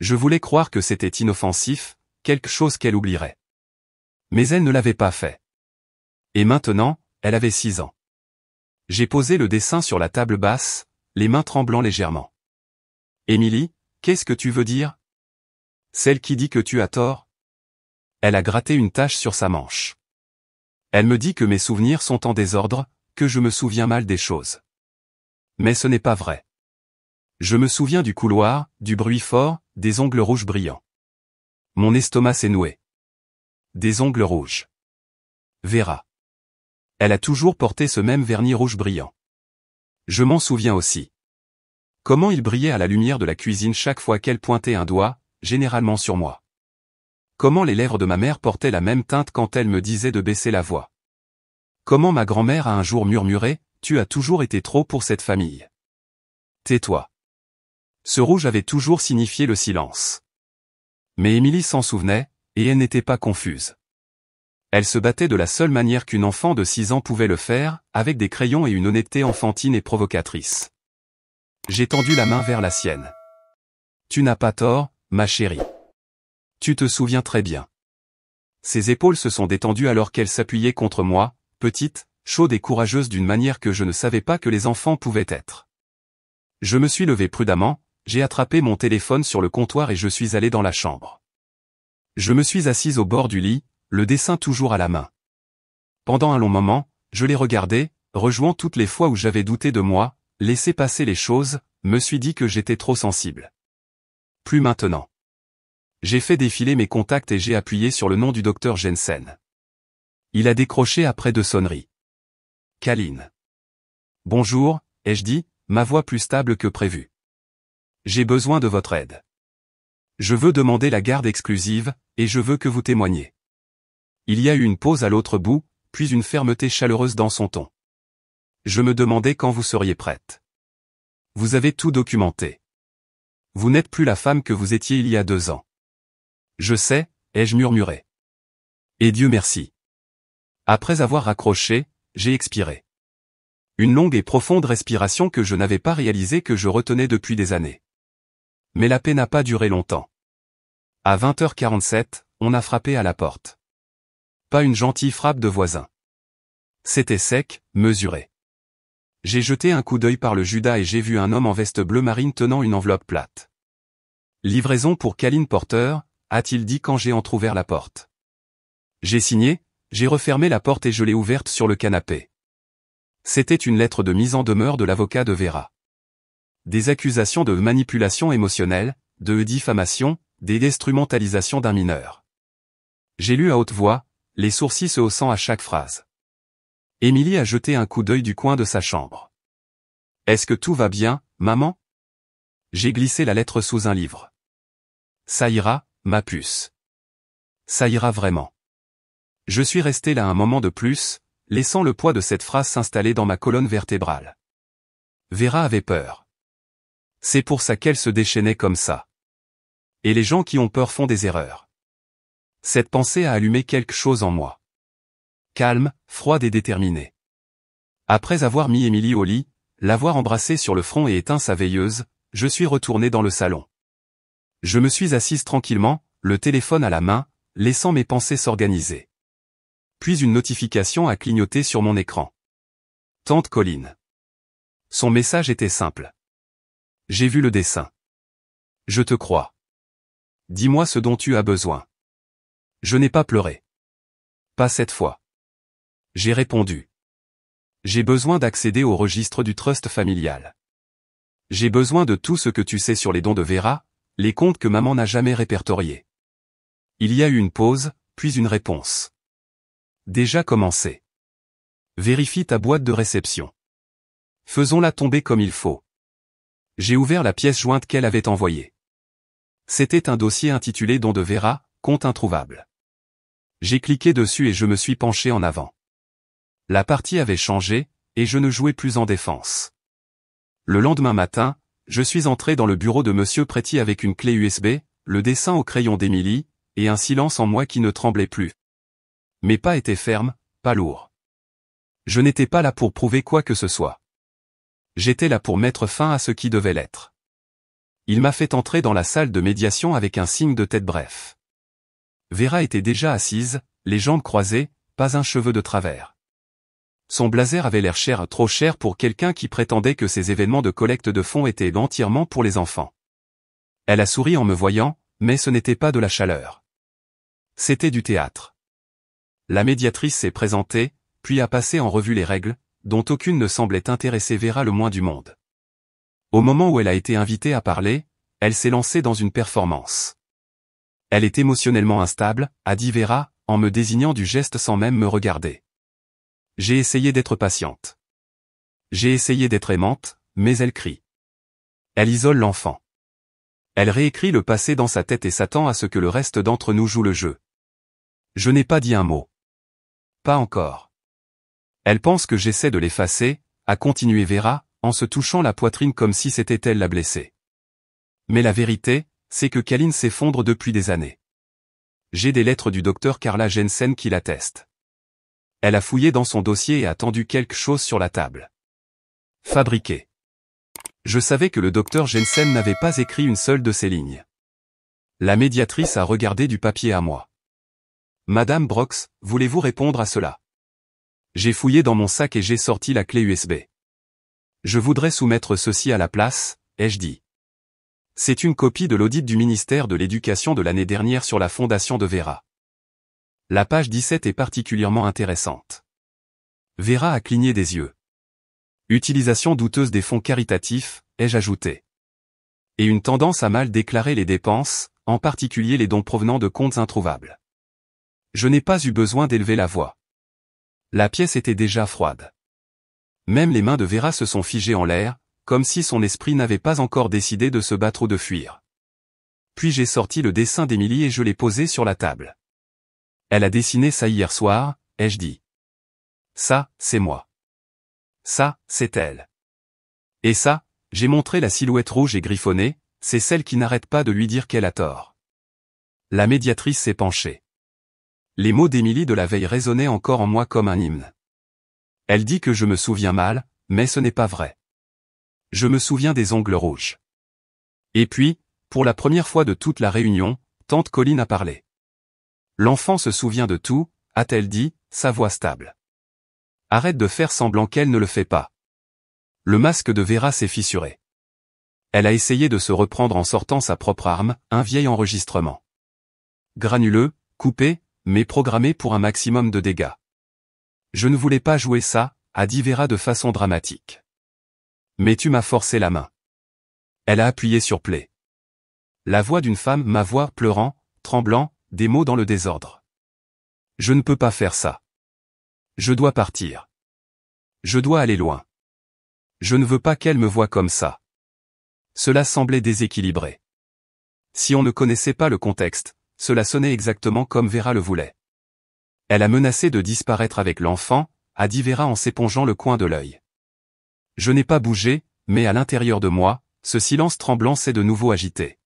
Je voulais croire que c'était inoffensif, quelque chose qu'elle oublierait. Mais elle ne l'avait pas fait. Et maintenant, elle avait 6 ans. J'ai posé le dessin sur la table basse, les mains tremblant légèrement. « Émilie, qu'est-ce que tu veux dire? Celle qui dit que tu as tort ?» Elle a gratté une tache sur sa manche. Elle me dit que mes souvenirs sont en désordre, que je me souviens mal des choses. Mais ce n'est pas vrai. Je me souviens du couloir, du bruit fort, des ongles rouges brillants. Mon estomac s'est noué. Des ongles rouges. Vera. Elle a toujours porté ce même vernis rouge brillant. Je m'en souviens aussi. Comment il brillait à la lumière de la cuisine chaque fois qu'elle pointait un doigt, généralement sur moi. Comment les lèvres de ma mère portaient la même teinte quand elle me disait de baisser la voix. Comment ma grand-mère a un jour murmuré « Tu as toujours été trop pour cette famille. Tais-toi. » Ce rouge avait toujours signifié le silence. Mais Émilie s'en souvenait, et elle n'était pas confuse. Elle se battait de la seule manière qu'une enfant de 6 ans pouvait le faire, avec des crayons et une honnêteté enfantine et provocatrice. J'ai tendu la main vers la sienne. Tu n'as pas tort, ma chérie. Tu te souviens très bien. Ses épaules se sont détendues alors qu'elle s'appuyait contre moi, petite, chaude et courageuse d'une manière que je ne savais pas que les enfants pouvaient être. Je me suis levé prudemment, j'ai attrapé mon téléphone sur le comptoir et je suis allé dans la chambre. Je me suis assise au bord du lit, le dessin toujours à la main. Pendant un long moment, je l'ai regardé, rejouant toutes les fois où j'avais douté de moi, laissé passer les choses, me suis dit que j'étais trop sensible. Plus maintenant. J'ai fait défiler mes contacts et j'ai appuyé sur le nom du docteur Jensen. Il a décroché après 2 sonneries. Kaline. Bonjour, ai-je dit, ma voix plus stable que prévu. J'ai besoin de votre aide. Je veux demander la garde exclusive, et je veux que vous témoigniez. Il y a eu une pause à l'autre bout, puis une fermeté chaleureuse dans son ton. Je me demandais quand vous seriez prête. Vous avez tout documenté. Vous n'êtes plus la femme que vous étiez il y a 2 ans. Je sais, ai-je murmuré. Et Dieu merci. Après avoir raccroché, j'ai expiré. Une longue et profonde respiration que je n'avais pas réalisée que je retenais depuis des années. Mais la paix n'a pas duré longtemps. À 20h47, on a frappé à la porte. Pas une gentille frappe de voisin. C'était sec, mesuré. J'ai jeté un coup d'œil par le Judas et j'ai vu un homme en veste bleu marine tenant une enveloppe plate. Livraison pour Kaline Porter, a-t-il dit quand j'ai entrouvert la porte. J'ai signé, j'ai refermé la porte et je l'ai ouverte sur le canapé. C'était une lettre de mise en demeure de l'avocat de Vera. Des accusations de manipulation émotionnelle, de diffamation, d'instrumentalisation d'un mineur. J'ai lu à haute voix, les sourcils se haussant à chaque phrase. Émilie a jeté un coup d'œil du coin de sa chambre. Est-ce que tout va bien, maman? J'ai glissé la lettre sous un livre. Ça ira, ma puce. Ça ira vraiment. Je suis resté là un moment de plus, laissant le poids de cette phrase s'installer dans ma colonne vertébrale. Vera avait peur. C'est pour ça qu'elle se déchaînait comme ça. Et les gens qui ont peur font des erreurs. Cette pensée a allumé quelque chose en moi. Calme, froide et déterminée. Après avoir mis Émilie au lit, l'avoir embrassée sur le front et éteint sa veilleuse, je suis retourné dans le salon. Je me suis assise tranquillement, le téléphone à la main, laissant mes pensées s'organiser. Puis une notification a clignoté sur mon écran. Tante Colline. Son message était simple. J'ai vu le dessin. Je te crois. Dis-moi ce dont tu as besoin. Je n'ai pas pleuré. Pas cette fois. J'ai répondu. J'ai besoin d'accéder au registre du trust familial. J'ai besoin de tout ce que tu sais sur les dons de Vera, les comptes que maman n'a jamais répertoriés. Il y a eu une pause, puis une réponse. Déjà commencé. Vérifie ta boîte de réception. Faisons-la tomber comme il faut. J'ai ouvert la pièce jointe qu'elle avait envoyée. C'était un dossier intitulé Dons de Vera, compte introuvable. J'ai cliqué dessus et je me suis penché en avant. La partie avait changé, et je ne jouais plus en défense. Le lendemain matin, je suis entré dans le bureau de Monsieur Préti avec une clé USB, le dessin au crayon d'Émilie, et un silence en moi qui ne tremblait plus. Mes pas étaient fermes, pas lourds. Je n'étais pas là pour prouver quoi que ce soit. J'étais là pour mettre fin à ce qui devait l'être. Il m'a fait entrer dans la salle de médiation avec un signe de tête bref. Vera était déjà assise, les jambes croisées, pas un cheveu de travers. Son blazer avait l'air cher, trop cher pour quelqu'un qui prétendait que ces événements de collecte de fonds étaient entièrement pour les enfants. Elle a souri en me voyant, mais ce n'était pas de la chaleur. C'était du théâtre. La médiatrice s'est présentée, puis a passé en revue les règles, dont aucune ne semblait intéresser Vera le moins du monde. Au moment où elle a été invitée à parler, elle s'est lancée dans une performance. Elle est émotionnellement instable, a dit Vera, en me désignant du geste sans même me regarder. J'ai essayé d'être patiente. J'ai essayé d'être aimante, mais elle crie. Elle isole l'enfant. Elle réécrit le passé dans sa tête et s'attend à ce que le reste d'entre nous joue le jeu. Je n'ai pas dit un mot. Pas encore. Elle pense que j'essaie de l'effacer, a continué Vera, en se touchant la poitrine comme si c'était elle la blessée. Mais la vérité, c'est que Kaline s'effondre depuis des années. J'ai des lettres du docteur Carla Jensen qui l'attestent. Elle a fouillé dans son dossier et a tendu quelque chose sur la table. Fabriqué. Je savais que le docteur Jensen n'avait pas écrit une seule de ces lignes. La médiatrice a regardé du papier à moi. Madame Brox, voulez-vous répondre à cela? J'ai fouillé dans mon sac et j'ai sorti la clé USB. Je voudrais soumettre ceci à la place, ai-je dit. C'est une copie de l'audit du ministère de l'Éducation de l'année dernière sur la fondation de Vera. La page 17 est particulièrement intéressante. Vera a cligné des yeux. Utilisation douteuse des fonds caritatifs, ai-je ajouté. Et une tendance à mal déclarer les dépenses, en particulier les dons provenant de comptes introuvables. Je n'ai pas eu besoin d'élever la voix. La pièce était déjà froide. Même les mains de Vera se sont figées en l'air, comme si son esprit n'avait pas encore décidé de se battre ou de fuir. Puis j'ai sorti le dessin d'Émilie et je l'ai posé sur la table. Elle a dessiné ça hier soir, ai-je dit. Ça, c'est moi. Ça, c'est elle. Et ça, j'ai montré la silhouette rouge et griffonnée, c'est celle qui n'arrête pas de lui dire qu'elle a tort. La médiatrice s'est penchée. Les mots d'Émilie de la veille résonnaient encore en moi comme un hymne. Elle dit que je me souviens mal, mais ce n'est pas vrai. Je me souviens des ongles rouges. Et puis, pour la première fois de toute la réunion, tante Colline a parlé. L'enfant se souvient de tout, a-t-elle dit, sa voix stable. Arrête de faire semblant qu'elle ne le fait pas. Le masque de Vera s'est fissuré. Elle a essayé de se reprendre en sortant sa propre arme, un vieil enregistrement. Granuleux, coupé, mais programmé pour un maximum de dégâts. Je ne voulais pas jouer ça, a dit Vera de façon dramatique. Mais tu m'as forcé la main. Elle a appuyé sur play. La voix d'une femme, ma voix pleurant, tremblant, des mots dans le désordre. Je ne peux pas faire ça. Je dois partir. Je dois aller loin. Je ne veux pas qu'elle me voie comme ça. Cela semblait déséquilibré. Si on ne connaissait pas le contexte, cela sonnait exactement comme Vera le voulait. Elle a menacé de disparaître avec l'enfant, a dit Vera en s'épongeant le coin de l'œil. Je n'ai pas bougé, mais à l'intérieur de moi, ce silence tremblant s'est de nouveau agité.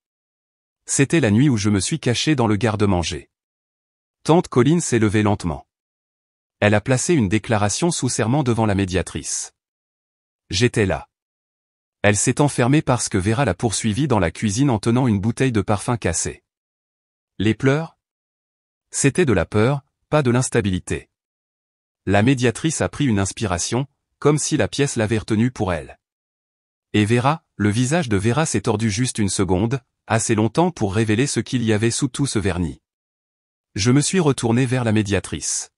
C'était la nuit où je me suis caché dans le garde-manger. Tante Colline s'est levée lentement. Elle a placé une déclaration sous serment devant la médiatrice. J'étais là. Elle s'est enfermée parce que Vera l'a poursuivie dans la cuisine en tenant une bouteille de parfum cassée. Les pleurs? C'était de la peur, pas de l'instabilité. La médiatrice a pris une inspiration, comme si la pièce l'avait retenue pour elle. Et Vera, le visage de Vera s'est tordu juste une seconde, assez longtemps pour révéler ce qu'il y avait sous tout ce vernis. Je me suis retourné vers la médiatrice.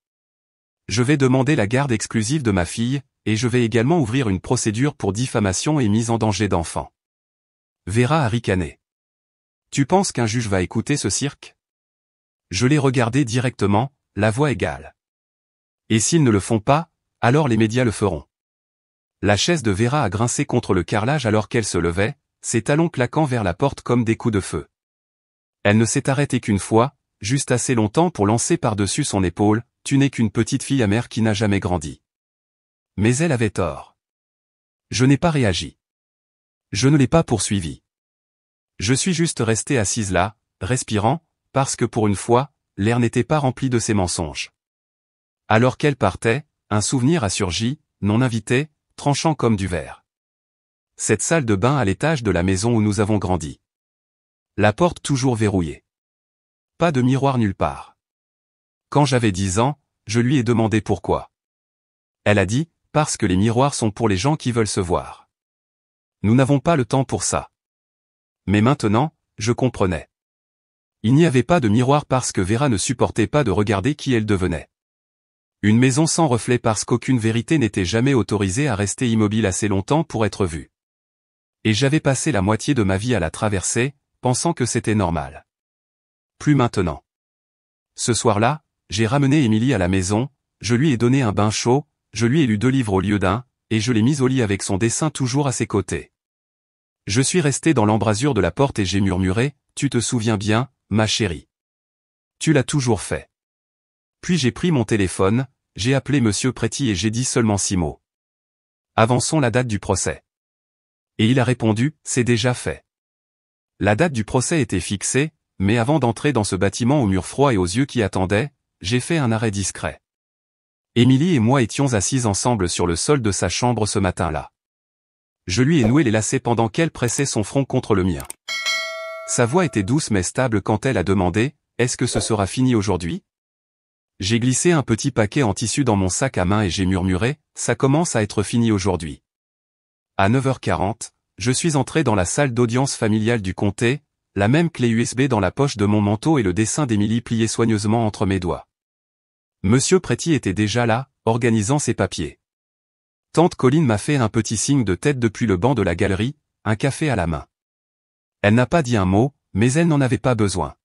Je vais demander la garde exclusive de ma fille, et je vais également ouvrir une procédure pour diffamation et mise en danger d'enfant. Vera a ricané. Tu penses qu'un juge va écouter ce cirque? Je l'ai regardé directement, la voix égale. Et s'ils ne le font pas, alors les médias le feront. La chaise de Vera a grincé contre le carrelage alors qu'elle se levait, ses talons claquant vers la porte comme des coups de feu. Elle ne s'est arrêtée qu'une fois, juste assez longtemps pour lancer par-dessus son épaule, tu n'es qu'une petite fille amère qui n'a jamais grandi. Mais elle avait tort. Je n'ai pas réagi. Je ne l'ai pas poursuivi. Je suis juste resté assise là, respirant, parce que pour une fois, l'air n'était pas rempli de ces mensonges. Alors qu'elle partait, un souvenir a surgi, non invité, tranchant comme du verre. Cette salle de bain à l'étage de la maison où nous avons grandi. La porte toujours verrouillée. Pas de miroir nulle part. Quand j'avais 10 ans, je lui ai demandé pourquoi. Elle a dit, parce que les miroirs sont pour les gens qui veulent se voir. Nous n'avons pas le temps pour ça. Mais maintenant, je comprenais. Il n'y avait pas de miroir parce que Vera ne supportait pas de regarder qui elle devenait. Une maison sans reflet parce qu'aucune vérité n'était jamais autorisée à rester immobile assez longtemps pour être vue. Et j'avais passé la moitié de ma vie à la traverser, pensant que c'était normal. Plus maintenant. Ce soir-là, j'ai ramené Émilie à la maison, je lui ai donné un bain chaud, je lui ai lu 2 livres au lieu d'un, et je l'ai mise au lit avec son dessin toujours à ses côtés. Je suis resté dans l'embrasure de la porte et j'ai murmuré, « Tu te souviens bien, ma chérie. Tu l'as toujours fait. » Puis j'ai pris mon téléphone, j'ai appelé Monsieur Préti et j'ai dit seulement 6 mots. Avançons la date du procès. Et il a répondu, c'est déjà fait. La date du procès était fixée, mais avant d'entrer dans ce bâtiment aux murs froids et aux yeux qui attendaient, j'ai fait un arrêt discret. Émilie et moi étions assises ensemble sur le sol de sa chambre ce matin-là. Je lui ai noué les lacets pendant qu'elle pressait son front contre le mien. Sa voix était douce mais stable quand elle a demandé « Est-ce que ce sera fini aujourd'hui ?» J'ai glissé un petit paquet en tissu dans mon sac à main et j'ai murmuré « Ça commence à être fini aujourd'hui ». À 9h40, je suis entré dans la salle d'audience familiale du comté, la même clé USB dans la poche de mon manteau et le dessin d'Émilie plié soigneusement entre mes doigts. Monsieur Préti était déjà là, organisant ses papiers. Tante Colline m'a fait un petit signe de tête depuis le banc de la galerie, un café à la main. Elle n'a pas dit un mot, mais elle n'en avait pas besoin.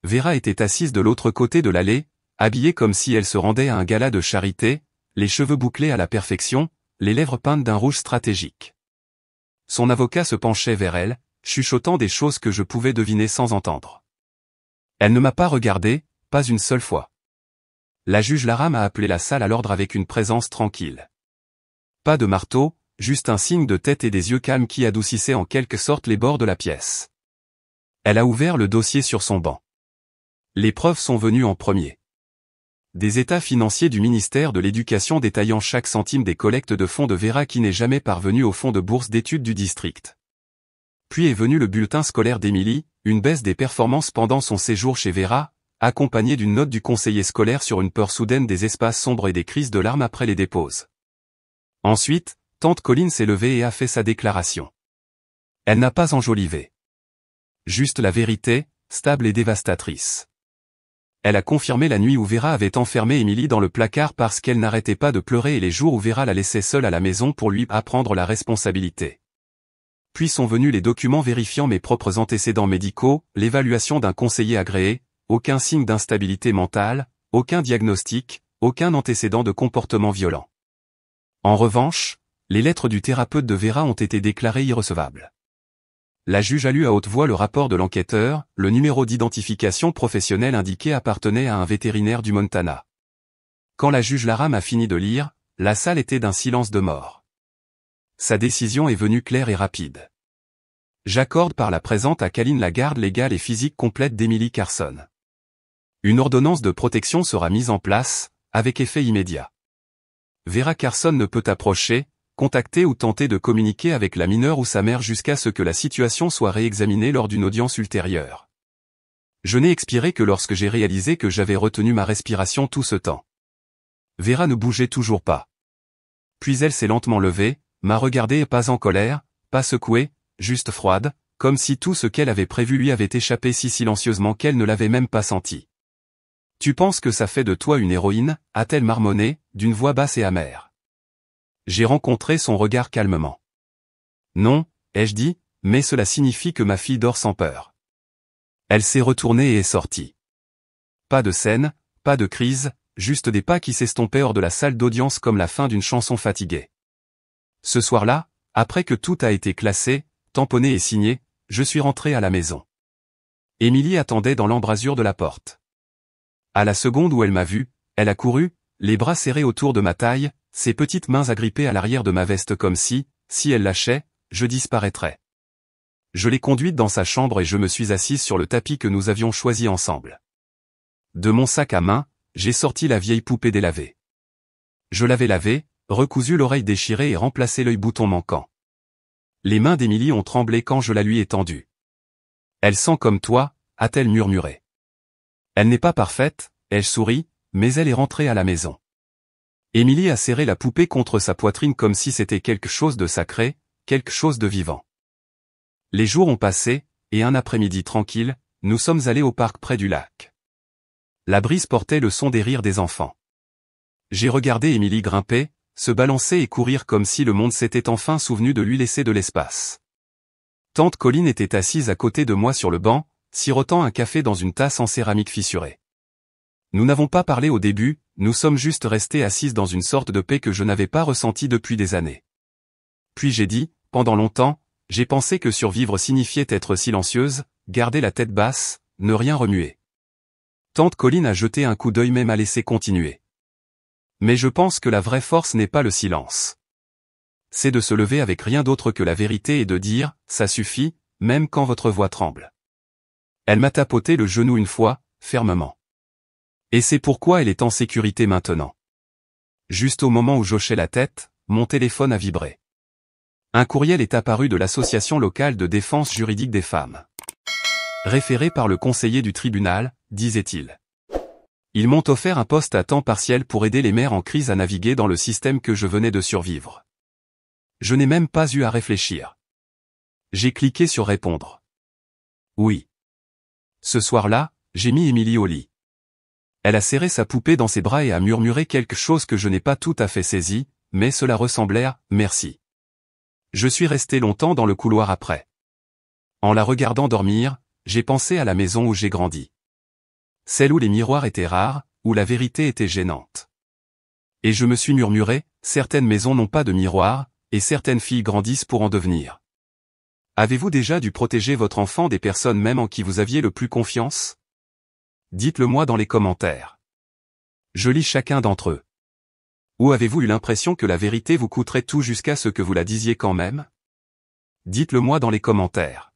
Vera était assise de l'autre côté de l'allée, habillée comme si elle se rendait à un gala de charité, les cheveux bouclés à la perfection, les lèvres peintes d'un rouge stratégique. Son avocat se penchait vers elle, chuchotant des choses que je pouvais deviner sans entendre. Elle ne m'a pas regardé, pas une seule fois. La juge Laram a appelé la salle à l'ordre avec une présence tranquille. Pas de marteau, juste un signe de tête et des yeux calmes qui adoucissaient en quelque sorte les bords de la pièce. Elle a ouvert le dossier sur son banc. Les preuves sont venues en premier. Des états financiers du ministère de l'Éducation détaillant chaque centime des collectes de fonds de Vera qui n'est jamais parvenu au fonds de bourse d'études du district. Puis est venu le bulletin scolaire d'Émilie, une baisse des performances pendant son séjour chez Vera, accompagnée d'une note du conseiller scolaire sur une peur soudaine des espaces sombres et des crises de larmes après les déposes. Ensuite, tante Colline s'est levée et a fait sa déclaration. Elle n'a pas enjolivé. Juste la vérité, stable et dévastatrice. Elle a confirmé la nuit où Vera avait enfermé Émilie dans le placard parce qu'elle n'arrêtait pas de pleurer et les jours où Vera la laissait seule à la maison pour lui apprendre la responsabilité. Puis sont venus les documents vérifiant mes propres antécédents médicaux, l'évaluation d'un conseiller agréé, aucun signe d'instabilité mentale, aucun diagnostic, aucun antécédent de comportement violent. En revanche, les lettres du thérapeute de Vera ont été déclarées irrecevables. La juge a lu à haute voix le rapport de l'enquêteur, le numéro d'identification professionnelle indiqué appartenait à un vétérinaire du Montana. Quand la juge Laram a fini de lire, la salle était d'un silence de mort. Sa décision est venue claire et rapide. J'accorde par la présente à Colline la garde légale et physique complète d'Émilie Carson. Une ordonnance de protection sera mise en place, avec effet immédiat. Vera Carson ne peut approcher, contacter ou tenter de communiquer avec la mineure ou sa mère jusqu'à ce que la situation soit réexaminée lors d'une audience ultérieure. Je n'ai expiré que lorsque j'ai réalisé que j'avais retenu ma respiration tout ce temps. Vera ne bougeait toujours pas. Puis elle s'est lentement levée, m'a regardé pas en colère, pas secouée, juste froide, comme si tout ce qu'elle avait prévu lui avait échappé si silencieusement qu'elle ne l'avait même pas senti. « Tu penses que ça fait de toi une héroïne ?» a-t-elle marmonné, d'une voix basse et amère. J'ai rencontré son regard calmement. « Non, ai-je dit, mais cela signifie que ma fille dort sans peur. » Elle s'est retournée et est sortie. Pas de scène, pas de crise, juste des pas qui s'estompaient hors de la salle d'audience comme la fin d'une chanson fatiguée. Ce soir-là, après que tout a été classé, tamponné et signé, je suis rentré à la maison. Émilie attendait dans l'embrasure de la porte. À la seconde où elle m'a vu, elle a couru, les bras serrés autour de ma taille, ses petites mains agrippées à l'arrière de ma veste comme si elle lâchait, je disparaîtrais. Je l'ai conduite dans sa chambre et je me suis assise sur le tapis que nous avions choisi ensemble. De mon sac à main, j'ai sorti la vieille poupée délavée. Je l'avais lavée, recousu l'oreille déchirée et remplacé l'œil bouton manquant. Les mains d'Émilie ont tremblé quand je la lui ai tendue. Elle sent comme toi, a-t-elle murmuré. Elle n'est pas parfaite, ai-je souri, mais elle est rentrée à la maison. Émilie a serré la poupée contre sa poitrine comme si c'était quelque chose de sacré, quelque chose de vivant. Les jours ont passé, et un après-midi tranquille, nous sommes allés au parc près du lac. La brise portait le son des rires des enfants. J'ai regardé Émilie grimper, se balancer et courir comme si le monde s'était enfin souvenu de lui laisser de l'espace. Tante Colline était assise à côté de moi sur le banc, sirotant un café dans une tasse en céramique fissurée. Nous n'avons pas parlé au début, nous sommes juste restés assises dans une sorte de paix que je n'avais pas ressentie depuis des années. Puis j'ai dit, pendant longtemps, j'ai pensé que survivre signifiait être silencieuse, garder la tête basse, ne rien remuer. Tante Colline a jeté un coup d'œil mais m'a laissé continuer. Mais je pense que la vraie force n'est pas le silence. C'est de se lever avec rien d'autre que la vérité et de dire, ça suffit, même quand votre voix tremble. Elle m'a tapoté le genou une fois, fermement. Et c'est pourquoi elle est en sécurité maintenant. Juste au moment où j'hochais la tête, mon téléphone a vibré. Un courriel est apparu de l'association locale de défense juridique des femmes. Référé par le conseiller du tribunal, disait-il. Ils m'ont offert un poste à temps partiel pour aider les mères en crise à naviguer dans le système que je venais de survivre. Je n'ai même pas eu à réfléchir. J'ai cliqué sur répondre. Oui. Ce soir-là, j'ai mis Émilie au lit. Elle a serré sa poupée dans ses bras et a murmuré quelque chose que je n'ai pas tout à fait saisi, mais cela ressemblait à « merci ». Je suis resté longtemps dans le couloir après. En la regardant dormir, j'ai pensé à la maison où j'ai grandi. Celle où les miroirs étaient rares, où la vérité était gênante. Et je me suis murmuré, certaines maisons n'ont pas de miroirs, et certaines filles grandissent pour en devenir. Avez-vous déjà dû protéger votre enfant des personnes même en qui vous aviez le plus confiance? Dites-le moi dans les commentaires. Je lis chacun d'entre eux. Ou avez-vous eu l'impression que la vérité vous coûterait tout jusqu'à ce que vous la disiez quand même? Dites-le moi dans les commentaires.